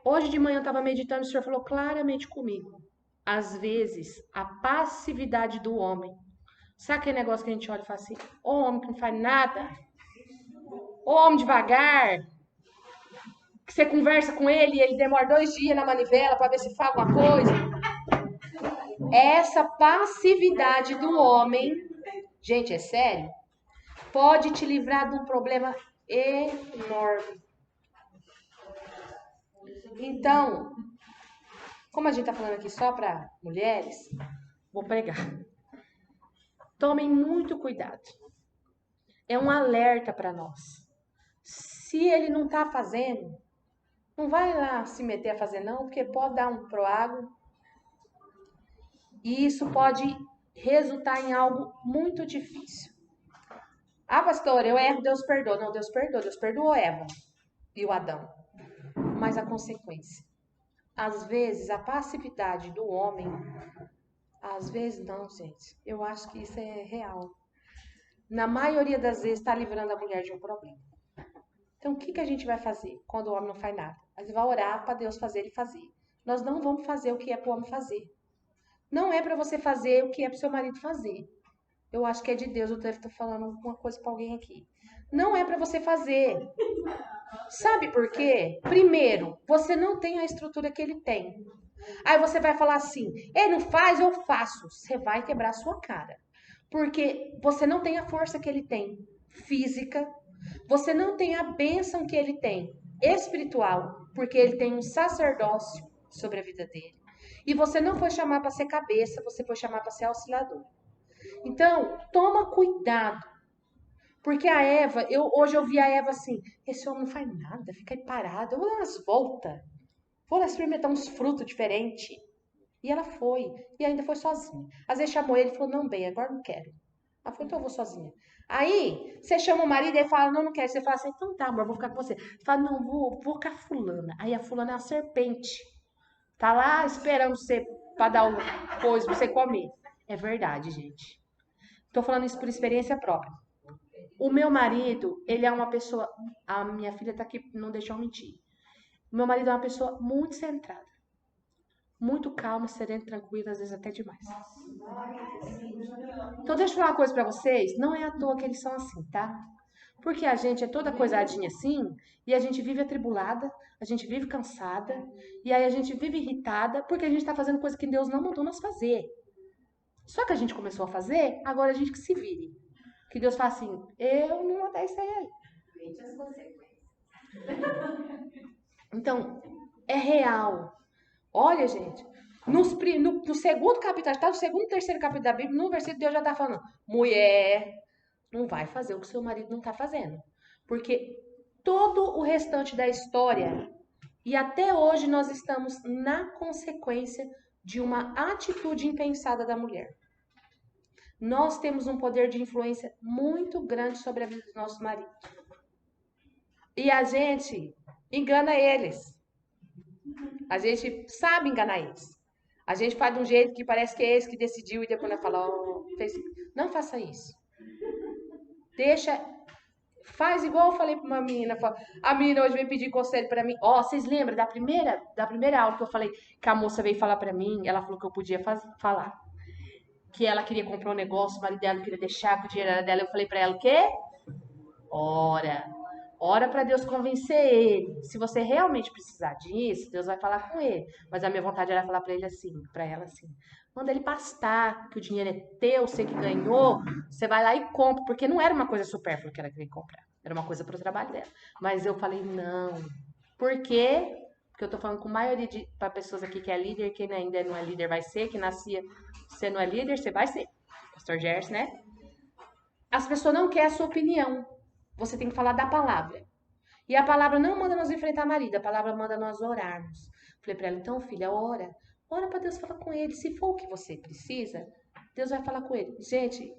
Hoje de manhã eu estava meditando, o Senhor falou claramente comigo. Às vezes, a passividade do homem. Sabe aquele negócio que a gente olha e fala assim, ô homem que não faz nada, ô homem devagar, que você conversa com ele e ele demora 2 dias na manivela para ver se fala alguma coisa. Essa passividade do homem, gente, é sério, pode te livrar de um problema enorme. Então, como a gente está falando aqui só para mulheres, vou pregar. Tomem muito cuidado. É um alerta para nós. Se ele não está fazendo, não vai lá se meter a fazer não, porque pode dar um proago. E isso pode resultar em algo muito difícil. Ah, pastor, eu erro, Deus perdoa. Não, Deus perdoa. Deus perdoou Eva e o Adão. Mas a consequência. Às vezes, a passividade do homem, às vezes não, gente. Eu acho que isso é real. Na maioria das vezes, está livrando a mulher de um problema. Então, o que a gente vai fazer quando o homem não faz nada? A gente vai orar para Deus fazer ele fazer. Nós não vamos fazer o que é para o homem fazer. Não é para você fazer o que é para o seu marido fazer. Eu acho que é de Deus, eu devo estar falando alguma coisa para alguém aqui. Não é para você fazer. Sabe por quê? Primeiro, você não tem a estrutura que ele tem. Aí você vai falar assim, ele não faz, eu faço. Você vai quebrar a sua cara. Porque você não tem a força que ele tem, física. Você não tem a bênção que ele tem, espiritual. Porque ele tem um sacerdócio sobre a vida dele. E você não foi chamar para ser cabeça, você foi chamar para ser auxiliador. Então, toma cuidado. Porque a Eva, hoje eu vi a Eva assim, esse homem não faz nada, fica aí parado, eu vou dar umas voltas, vou lá experimentar uns frutos diferentes. E ela foi, e ainda foi sozinha. Às vezes chamou ele e falou, não, bem, agora não quero. Ela falou, então eu vou sozinha. Aí, você chama o marido e ele fala, não, não quero. Você fala assim, então tá, amor, vou ficar com você. Você fala, não, vou com a fulana. Aí a fulana é uma serpente. Tá lá esperando você pra dar uma coisa pra você comer. É verdade, gente. Tô falando isso por experiência própria. O meu marido, ele é uma pessoa... A minha filha tá aqui, não deixou eu mentir. O meu marido é uma pessoa muito centrada. Muito calma, serena, tranquila, às vezes até demais. Então deixa eu falar uma coisa pra vocês. Não é à toa que eles são assim, tá? Porque a gente é toda coisadinha assim, e a gente vive atribulada, a gente vive cansada, e aí a gente vive irritada, porque a gente tá fazendo coisa que Deus não mandou nós fazer. Só que a gente começou a fazer, agora a gente que se vire. Que Deus fala assim, eu não mandei isso aí. Veja as consequências. Então, é real. Olha, gente, no segundo capítulo, tá? No segundo, terceiro capítulo da Bíblia, no versículo, Deus já tá falando, mulher, não vai fazer o que seu marido não tá fazendo. Porque todo o restante da história, e até hoje nós estamos na consequência de uma atitude impensada da mulher. Nós temos um poder de influência muito grande sobre a vida dos nossos maridos. E a gente engana eles. A gente sabe enganar eles. A gente faz de um jeito que parece que é eles que decidiu e depois ela fala, oh, não faça isso. Deixa, faz igual eu falei para uma menina. A menina hoje veio pedir conselho para mim. Ó, vocês lembram da primeira aula que eu falei que a moça veio falar para mim? Ela falou que eu podia falar. Que ela queria comprar um negócio, o marido dela não queria deixar, que o dinheiro era dela. Eu falei para ela, o quê? Ora para Deus convencer ele. Se você realmente precisar disso, Deus vai falar com ele. Mas a minha vontade era falar para ele assim, para ela assim: manda ele pastar, que o dinheiro é teu, você que ganhou, você vai lá e compra, porque não era uma coisa supérflua que ela queria comprar, era uma coisa para o trabalho dela. Mas eu falei: não. Por quê? Porque eu tô falando com a maioria para pessoas aqui que é líder, quem ainda não é líder vai ser, que nascia, você não é líder, você vai ser. Pastor Gerson, né? As pessoas não querem a sua opinião. Você tem que falar da palavra. E a palavra não manda nós enfrentar marido, a palavra manda nós orarmos. Falei pra ela, então, filha, ora. Ora pra Deus falar com ele. Se for o que você precisa, Deus vai falar com ele. Gente,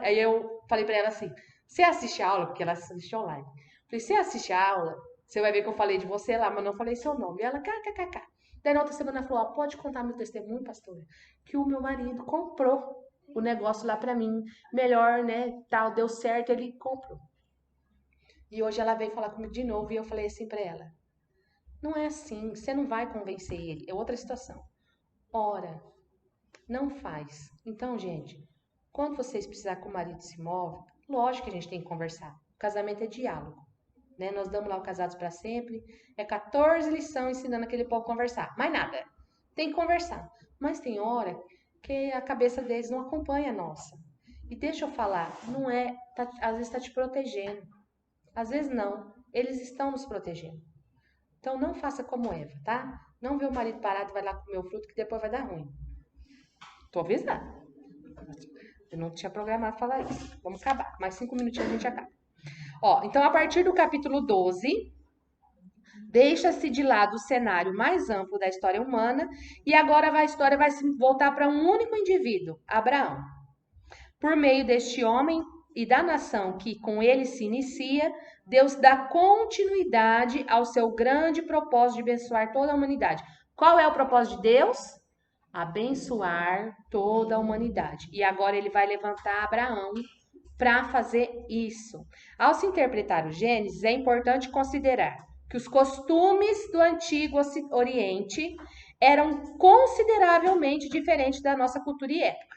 aí eu falei pra ela assim, você assiste a aula? Porque ela assiste online. Falei, você assiste a aula? Você vai ver que eu falei de você lá, mas não falei seu nome. E ela, kkkk. Daí na outra semana ela falou, ó, pode contar meu testemunho, pastora? Que o meu marido comprou o negócio lá pra mim. Melhor, né, tal, deu certo, ele comprou. E hoje ela veio falar comigo de novo e eu falei assim pra ela, Não é assim, você não vai convencer ele, é outra situação. Ora, não faz. Então, gente, quando vocês precisarem que o marido se move, lógico que a gente tem que conversar. O casamento é diálogo, né? Nós damos lá o Casados para Sempre, é 14 lições ensinando aquele povo a conversar. Mais nada. Tem que conversar. Mas tem hora que a cabeça deles não acompanha a nossa. E deixa eu falar, não é, às vezes está te protegendo. Às vezes não, eles estão nos protegendo. Então não faça como Eva, tá? Não vê o marido parado e vai lá comer o fruto que depois vai dar ruim. Tô avisando. Eu não tinha programado falar isso. Vamos acabar. Mais 5 minutinhos a gente acaba. Ó, então a partir do capítulo 12, deixa-se de lado o cenário mais amplo da história humana e agora a história vai se voltar para um único indivíduo, Abraão. Por meio deste homem e da nação que com ele se inicia, Deus dá continuidade ao seu grande propósito de abençoar toda a humanidade. Qual é o propósito de Deus? Abençoar toda a humanidade. E agora ele vai levantar Abraão para fazer isso. Ao se interpretar o Gênesis, é importante considerar que os costumes do Antigo Oriente eram consideravelmente diferentes da nossa cultura e época.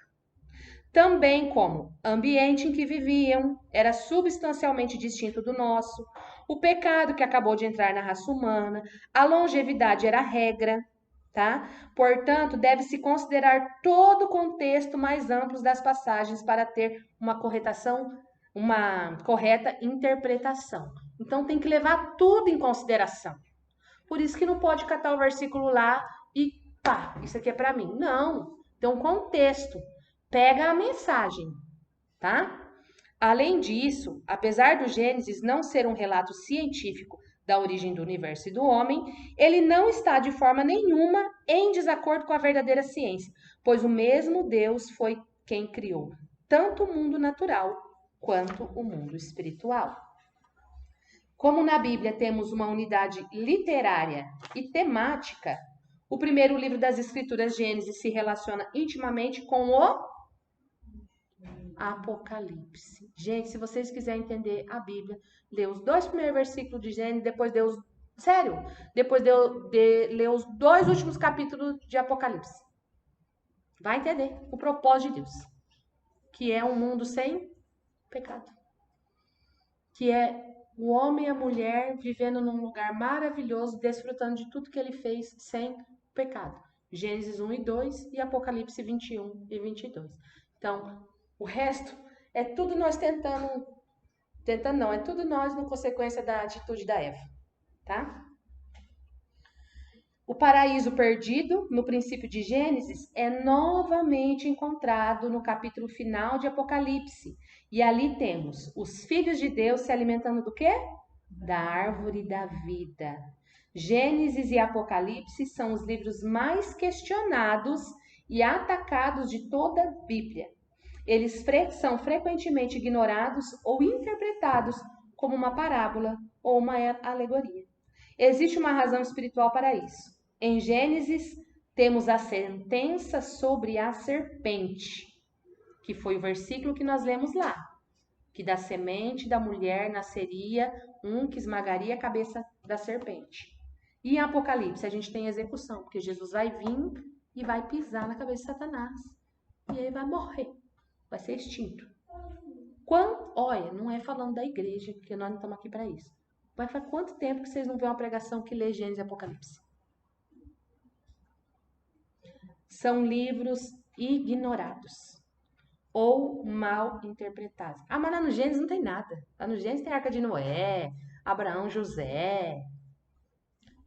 Também como ambiente em que viviam era substancialmente distinto do nosso, o pecado que acabou de entrar na raça humana, a longevidade era a regra, tá? Portanto, deve-se considerar todo o contexto mais amplo das passagens para ter uma correta interpretação. Então, tem que levar tudo em consideração. Por isso que não pode catar o versículo lá e pá, isso aqui é para mim. Não, tem um contexto. Pega a mensagem, tá? Além disso, apesar do Gênesis não ser um relato científico da origem do universo e do homem, ele não está de forma nenhuma em desacordo com a verdadeira ciência, pois o mesmo Deus foi quem criou tanto o mundo natural quanto o mundo espiritual. Como na Bíblia temos uma unidade literária e temática, o primeiro livro das Escrituras, Gênesis, se relaciona intimamente com o Apocalipse. Gente, se vocês quiserem entender a Bíblia, lê os 2 primeiros versículos de Gênesis, depois lê ler os 2 últimos capítulos de Apocalipse. Vai entender o propósito de Deus, que é um mundo sem pecado. Que é o homem e a mulher vivendo num lugar maravilhoso, desfrutando de tudo que ele fez sem pecado. Gênesis 1 e 2 e Apocalipse 21 e 22. Então, o resto é tudo nós tentando não, é tudo nós na consequência da atitude da Eva, tá? O paraíso perdido, no princípio de Gênesis, é novamente encontrado no capítulo final de Apocalipse. E ali temos os filhos de Deus se alimentando do quê? Da árvore da vida. Gênesis e Apocalipse são os livros mais questionados e atacados de toda a Bíblia. Eles são frequentemente ignorados ou interpretados como uma parábola ou uma alegoria. Existe uma razão espiritual para isso. Em Gênesis, temos a sentença sobre a serpente, que foi o versículo que nós lemos lá, que da semente da mulher nasceria um que esmagaria a cabeça da serpente. E em Apocalipse, a gente tem execução, porque Jesus vai vir e vai pisar na cabeça de Satanás. E aí vai morrer. Vai ser extinto. Olha, não é falando da igreja, porque nós não estamos aqui para isso. Vai faz quanto tempo que vocês não veem uma pregação que lê Gênesis e Apocalipse? São livros ignorados ou mal interpretados. Ah, mas lá no Gênesis não tem nada. Lá no Gênesis tem a Arca de Noé, Abraão, José.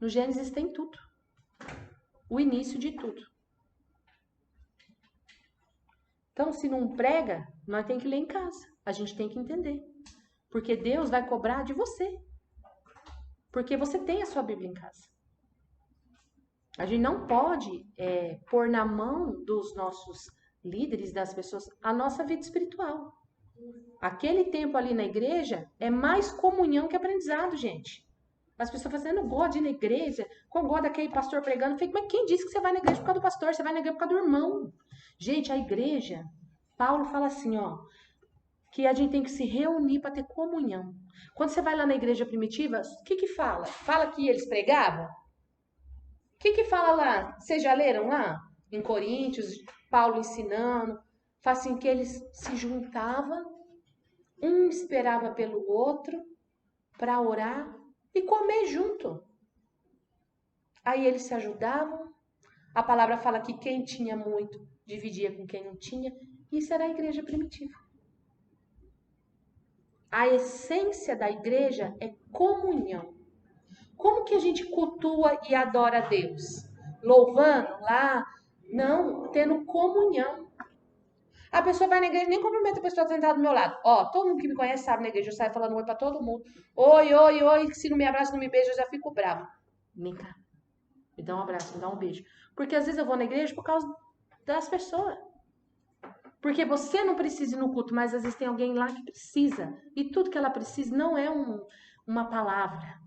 No Gênesis tem tudo. O início de tudo. Então, se não prega, nós temos que ler em casa. A gente tem que entender. Porque Deus vai cobrar de você. Porque você tem a sua Bíblia em casa. A gente não pode pôr na mão dos nossos líderes, das pessoas, a nossa vida espiritual. Aquele tempo ali na igreja é mais comunhão que aprendizado, gente. As pessoas falam assim, eu não gosto de ir na igreja, eu gosto daquele pastor pregando. Eu falei, mas quem disse que você vai na igreja por causa do pastor? Você vai na igreja por causa do irmão. Gente, a igreja, Paulo fala assim, ó, que a gente tem que se reunir para ter comunhão. Quando você vai lá na igreja primitiva, o que fala? Fala que eles pregavam? que fala lá? Vocês já leram lá? Em Coríntios, Paulo ensinando. Fala assim que eles se juntavam, um esperava pelo outro para orar e comer junto. Aí eles se ajudavam. A palavra fala que quem tinha muito dividia com quem não tinha. Isso era a igreja primitiva. A essência da igreja é comunhão. Como que a gente cultua e adora a Deus? Louvando lá? Não, tendo comunhão. A pessoa vai na igreja, nem cumprimenta a pessoa sentada do meu lado. Ó, todo mundo que me conhece sabe na igreja, eu saio falando oi pra todo mundo. Oi, oi, oi, se não me abraça, não me beija, eu já fico bravo. Vem cá, me dá um abraço, me dá um beijo. Porque às vezes eu vou na igreja por causa das pessoas. Porque você não precisa ir no culto, mas às vezes tem alguém lá que precisa. E tudo que ela precisa não é uma palavra.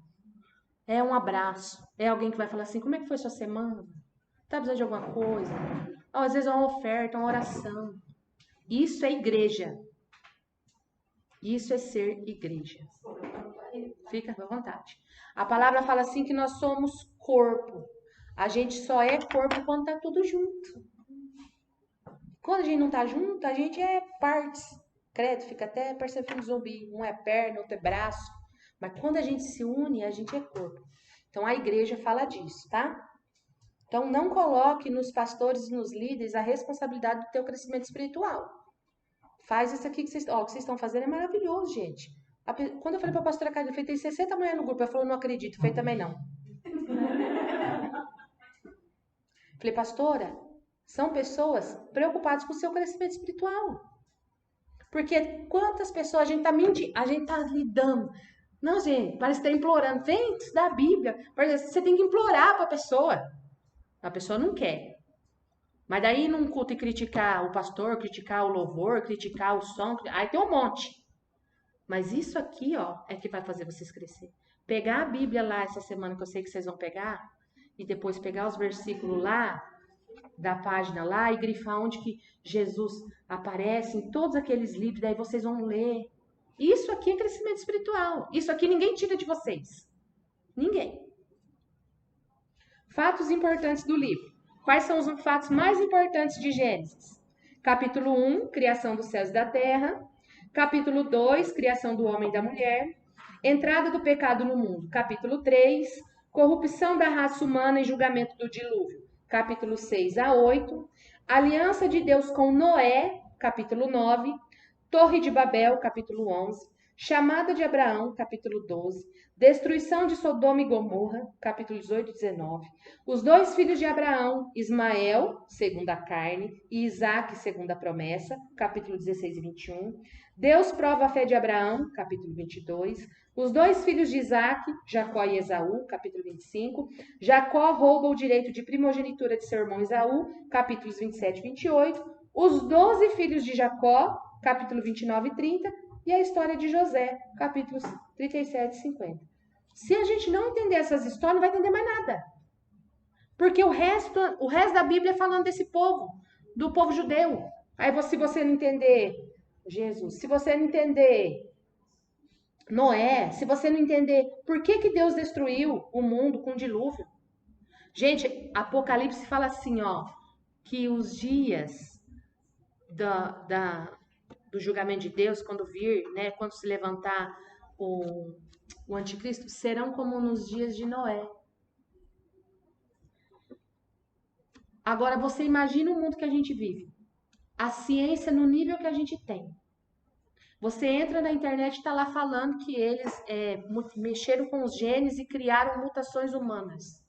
É um abraço. É alguém que vai falar assim, como é que foi sua semana? Tá precisando de alguma coisa? Às vezes é uma oferta, uma oração. Isso é igreja. Isso é ser igreja. Fica à vontade. A palavra fala assim que nós somos corpo. A gente só é corpo quando tá tudo junto. Quando a gente não tá junto, a gente é partes. Credo, fica até parecendo um zumbi. Um é perna, outro é braço. Mas quando a gente se une, a gente é corpo. Então a igreja fala disso, tá? Então não coloque nos pastores e nos líderes a responsabilidade do teu crescimento espiritual. Faz isso aqui que vocês estão fazendo, é maravilhoso, gente. Quando eu falei pra pastora Carla, eu falei, tem 60 mulheres no grupo. Ela falou, não acredito. Eu falei, também não. Falei, pastora, são pessoas preocupadas com o seu crescimento espiritual. Porque quantas pessoas a gente tá mentindo, a gente tá lidando. Não, gente, parece que tá implorando. Vem estudar a Bíblia. Você tem que implorar pra pessoa. A pessoa não quer. Mas daí num culto e criticar o pastor, criticar o louvor, criticar o som, aí tem um monte. Mas isso aqui, ó, é que vai fazer vocês crescer. Pegar a Bíblia lá essa semana que eu sei que vocês vão pegar, e depois pegar os versículos lá, da página lá, e grifar onde que Jesus aparece, em todos aqueles livros, daí vocês vão ler. Isso aqui é crescimento espiritual. Isso aqui ninguém tira de vocês. Ninguém. Fatos importantes do livro. Quais são os fatos mais importantes de Gênesis? Capítulo 1, criação dos céus e da terra. Capítulo 2, criação do homem e da mulher. Entrada do pecado no mundo. Capítulo 3, corrupção da raça humana e julgamento do dilúvio. Capítulo 6 a 8. Aliança de Deus com Noé. Capítulo 9. Torre de Babel. Capítulo 11. Chamada de Abraão. Capítulo 12. Destruição de Sodoma e Gomorra, capítulo 18 e 19. Os dois filhos de Abraão, Ismael, segundo a carne, e Isaque, segundo a promessa, capítulo 16 e 21. Deus prova a fé de Abraão, capítulo 22. Os dois filhos de Isaque, Jacó e Esaú, capítulo 25. Jacó rouba o direito de primogenitura de seu irmão Esaú, capítulos 27 e 28. Os 12 filhos de Jacó, capítulo 29 e 30. E a história de José, capítulos 37 e 50. Se a gente não entender essas histórias, não vai entender mais nada. Porque o resto da Bíblia é falando desse povo, do povo judeu. Aí se você não entender Jesus, se você não entender Noé, se você não entender por que Deus destruiu o mundo com dilúvio. Gente, Apocalipse fala assim, ó, que os dias do julgamento de Deus, quando vir, né, quando se levantar o anticristo, serão como nos dias de Noé. Agora, você imagina o mundo que a gente vive. A ciência no nível que a gente tem. Você entra na internet e está lá falando que eles mexeram com os genes e criaram mutações humanas.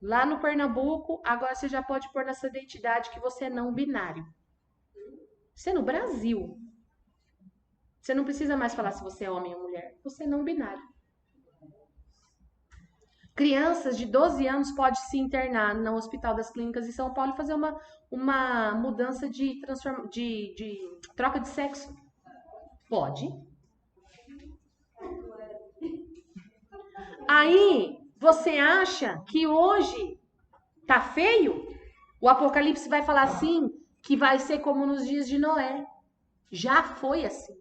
Lá no Pernambuco, agora você já pode pôr na sua identidade que você é não binário. Você é no Brasil. Você não precisa mais falar se você é homem ou mulher. Você é não binário. Crianças de 12 anos podem se internar no Hospital das Clínicas em São Paulo e fazer uma mudança de troca de sexo. Pode. Aí, você acha que hoje tá feio? O Apocalipse vai falar assim, que vai ser como nos dias de Noé. Já foi assim.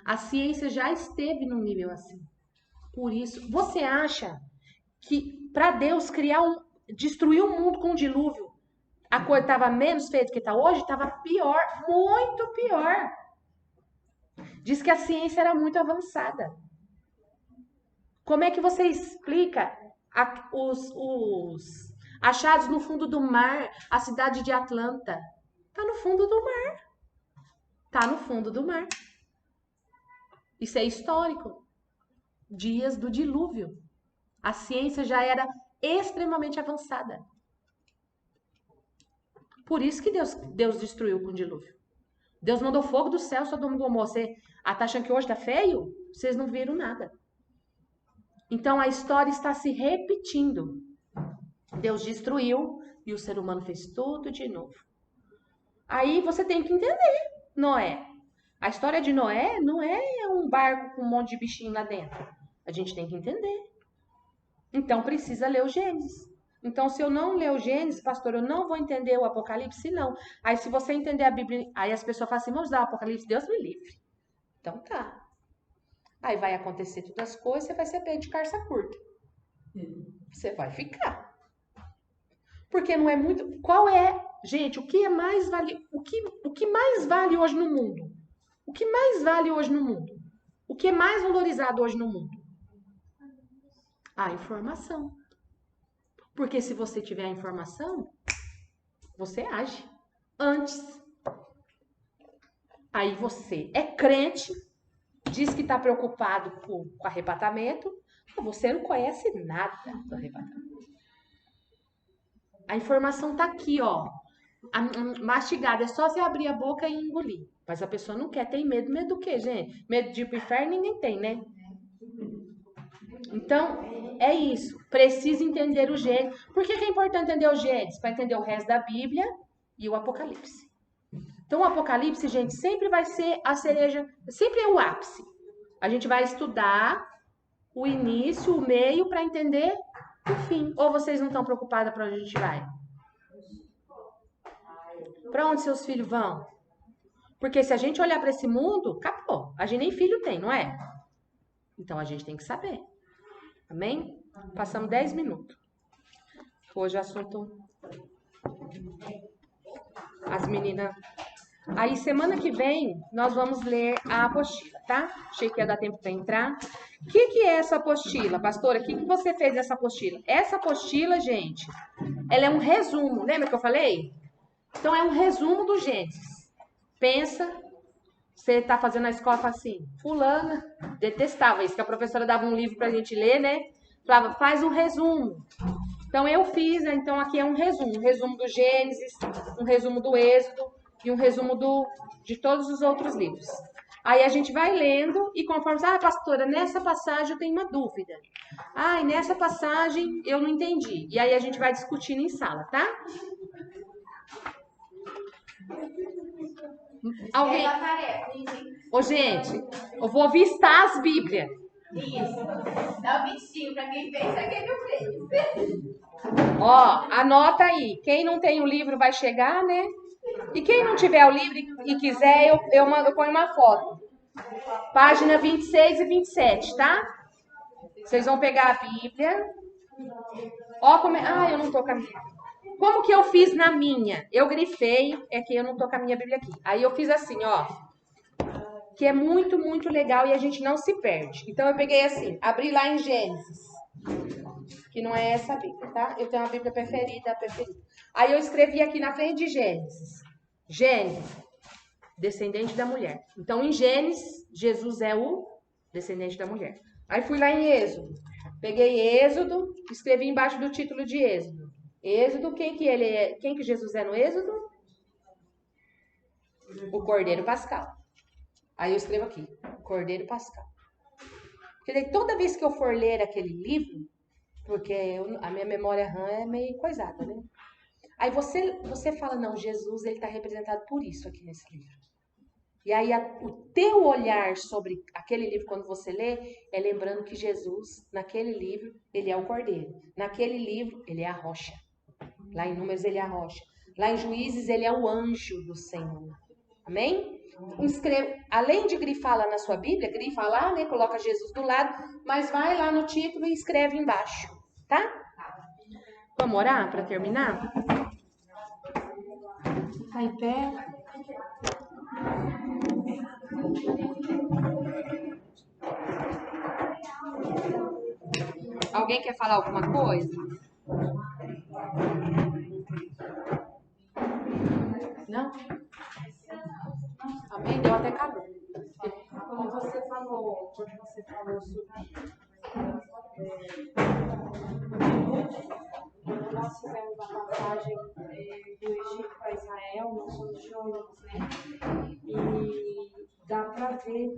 A ciência já esteve num nível assim. Por isso, você acha que para Deus criar destruiu o mundo com o dilúvio, a coisa estava menos feita do que está hoje? Estava pior, muito pior. Diz que a ciência era muito avançada. Como é que você explica os achados no fundo do mar, a cidade de Atlanta? Está no fundo do mar. Está no fundo do mar. Isso é histórico. Dias do dilúvio. A ciência já era extremamente avançada. Por isso que Deus destruiu com o dilúvio. Deus mandou fogo do céu, Sodoma e Gomorra. Você tá achando que hoje tá feio? Vocês não viram nada. Então a história está se repetindo. Deus destruiu e o ser humano fez tudo de novo. Aí você tem que entender, Noé. A história de Noé não é um barco com um monte de bichinho lá dentro. A gente tem que entender. Então precisa ler o Gênesis. Então, se eu não ler o Gênesis, pastor, eu não vou entender o Apocalipse, não. Aí, se você entender a Bíblia, aí as pessoas falam assim, vamos dar o Apocalipse, Deus me livre. Então, tá. Aí vai acontecer todas as coisas, você vai ser pego de calça curta. Você vai ficar. Porque não é muito... Qual é... Gente, o que é mais vale... O que mais vale hoje no mundo? O que mais vale hoje no mundo? O que é mais valorizado hoje no mundo? A informação. Porque se você tiver a informação, você age antes. Aí você é crente, diz que está preocupado com arrebatamento, mas você não conhece nada do arrebatamento. A informação está aqui, ó, mastigada. É só você abrir a boca e engolir. Mas a pessoa não quer, tem medo. Medo do quê, gente? Medo de ir pro inferno ninguém tem, né? Então, é isso. Precisa entender o Gênesis. Por que é importante entender o Gênesis? Para entender o resto da Bíblia e o Apocalipse. Então, o Apocalipse, gente, sempre vai ser a cereja, sempre é o ápice. A gente vai estudar o início, o meio, para entender o fim. Ou vocês não estão preocupadas para onde a gente vai? Para onde seus filhos vão? Porque se a gente olhar para esse mundo, acabou. A gente nem filho tem, não é? Então, a gente tem que saber. Amém? Passamos 10 minutos. Hoje o assunto... As meninas... Aí, semana que vem, nós vamos ler a apostila, tá? Achei que ia dar tempo para entrar. O que é essa apostila, pastora? O que você fez dessa apostila? Essa apostila, gente, ela é um resumo. Lembra que eu falei? Então, é um resumo do Gênesis. Pensa... Você tá fazendo a escola assim, fulana, detestava isso, que a professora dava um livro pra gente ler, né? Falava, faz um resumo. Então eu fiz, né? Então aqui é um resumo do Gênesis, um resumo do Êxodo e um resumo de todos os outros livros. Aí a gente vai lendo e conforme, pastora, nessa passagem eu tenho uma dúvida. E nessa passagem eu não entendi. E aí a gente vai discutindo em sala, tá? Alguém... Ô, gente, eu vou vistar as Bíblias. Isso. Dá um bichinho pra quem fez, é quem não fez. Ó, anota aí. Quem não tem o livro vai chegar, né? E quem não tiver o livro e quiser, eu ponho uma foto. Página 26 e 27, tá? Vocês vão pegar a Bíblia. Ó, como é... eu não tô com a minha. Como que eu fiz na minha? Eu grifei, é que eu não tô com a minha Bíblia aqui. Aí eu fiz assim, ó. Que é muito, muito legal e a gente não se perde. Então eu peguei assim, abri lá em Gênesis. Que não é essa Bíblia, tá? Eu tenho uma Bíblia preferida. Aí eu escrevi aqui na frente de Gênesis. Gênesis, descendente da mulher. Então em Gênesis, Jesus é o descendente da mulher. Aí fui lá em Êxodo. Peguei Êxodo, escrevi embaixo do título de Êxodo. Êxodo, quem que Jesus é no Êxodo? O Cordeiro Pascal. Aí eu escrevo aqui, Cordeiro Pascal. Porque daí toda vez que eu for ler aquele livro, porque a minha memória RAM é meio coisada, né? Aí você fala, não, Jesus, ele está representado por isso aqui nesse livro. E aí o teu olhar sobre aquele livro, quando você lê, é lembrando que Jesus, naquele livro, ele é o Cordeiro. Naquele livro, ele é a rocha. Lá em Números, ele é a rocha. Lá em Juízes, ele é o anjo do Senhor. Amém? Além de grifar lá na sua Bíblia, grifa lá, né? Coloca Jesus do lado, mas vai lá no título e escreve embaixo, tá? Vamos orar para terminar? Tá em pé? Alguém quer falar alguma coisa? Não? Amém? Deu até calor. Quando você falou sobre nós fizemos a passagem do Egito para Israel, nós somos geólogos, né? E dá para ver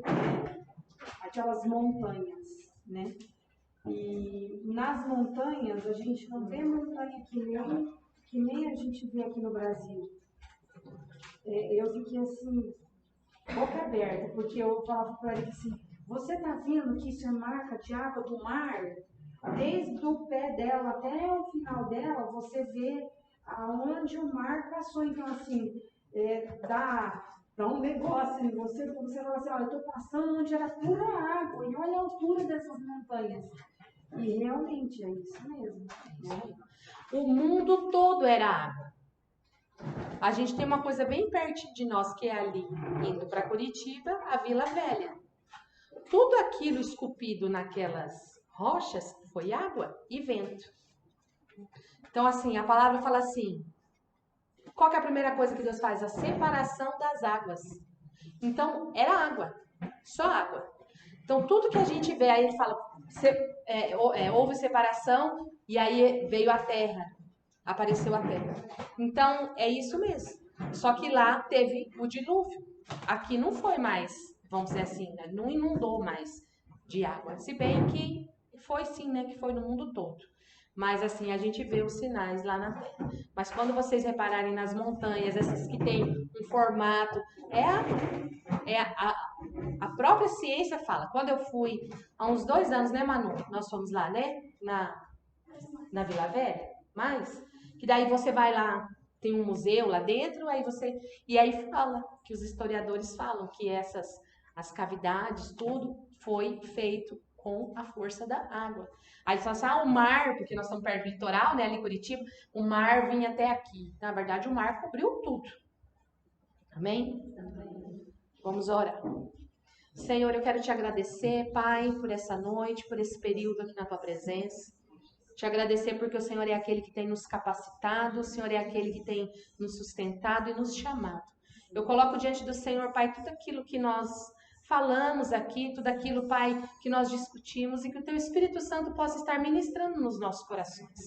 aquelas montanhas, né? E nas montanhas a gente não vê montanha que nem a gente vê aqui no Brasil. Eu fiquei assim, boca aberta, porque eu falava para ele assim, você tá vendo que isso é marca de água do mar? Desde o pé dela até o final dela, você vê aonde o mar passou. Então, assim, dá um negócio em você, porque você fala assim, olha, eu tô passando onde era pura água, e olha a altura dessas montanhas. E realmente é isso mesmo, né? O mundo todo era água. A gente tem uma coisa bem perto de nós, que é ali, indo para Curitiba, a Vila Velha. Tudo aquilo esculpido naquelas rochas foi água e vento. Então, assim, a palavra fala assim, qual que é a primeira coisa que Deus faz? A separação das águas. Então, era água, só água. Então, tudo que a gente vê, aí ele fala, houve separação e aí veio a terra. Apareceu a terra. Então, é isso mesmo. Só que lá teve o dilúvio. Aqui não foi mais, vamos dizer assim, né? Não inundou mais de água. Se bem que foi sim, né? Que foi no mundo todo. Mas assim, a gente vê os sinais lá na terra. Mas quando vocês repararem nas montanhas, essas que tem um formato, é água. A própria ciência fala. Quando eu fui, há uns 2 anos, né, Manu? Nós fomos lá, né? Na Vila Velha. Mas... que daí você vai lá, tem um museu lá dentro, e aí fala, que os historiadores falam que as cavidades, tudo foi feito com a força da água. Aí eles falam assim, o mar, porque nós estamos perto do litoral, né, ali em Curitiba, o mar vinha até aqui. Na verdade, o mar cobriu tudo. Amém? Vamos orar. Senhor, eu quero te agradecer, Pai, por essa noite, por esse período aqui na tua presença. Te agradecer porque o Senhor é aquele que tem nos capacitado, o Senhor é aquele que tem nos sustentado e nos chamado. Eu coloco diante do Senhor, Pai, tudo aquilo que nós falamos aqui, tudo aquilo, Pai, que nós discutimos e que o Teu Espírito Santo possa estar ministrando nos nossos corações.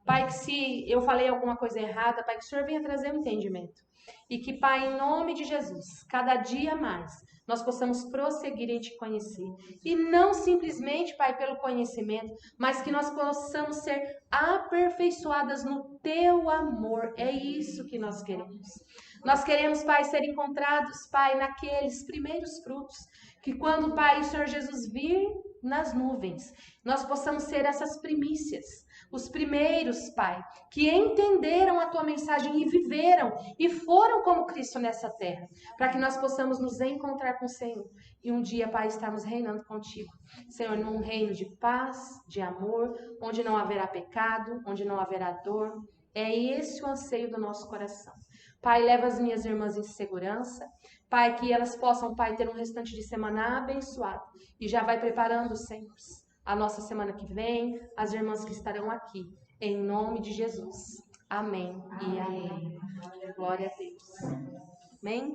Pai, que se eu falei alguma coisa errada, Pai, que o Senhor venha trazer um entendimento. E que, Pai, em nome de Jesus, cada dia mais, nós possamos prosseguir em Te conhecer. E não simplesmente, Pai, pelo conhecimento, mas que nós possamos ser aperfeiçoadas no Teu amor. É isso que nós queremos. Nós queremos, Pai, ser encontrados, Pai, naqueles primeiros frutos. Que quando, Pai, o Senhor Jesus vir nas nuvens, nós possamos ser essas primícias. Os primeiros, Pai, que entenderam a Tua mensagem e viveram e foram como Cristo nessa terra, para que nós possamos nos encontrar com o Senhor e um dia, Pai, estarmos reinando contigo. Senhor, num reino de paz, de amor, onde não haverá pecado, onde não haverá dor. É esse o anseio do nosso coração. Pai, leva as minhas irmãs em segurança. Pai, que elas possam, Pai, ter um restante de semana abençoado. E já vai preparando, Senhor, a nossa semana que vem, as irmãs que estarão aqui. Em nome de Jesus. Amém e amém. Glória a Deus. Amém?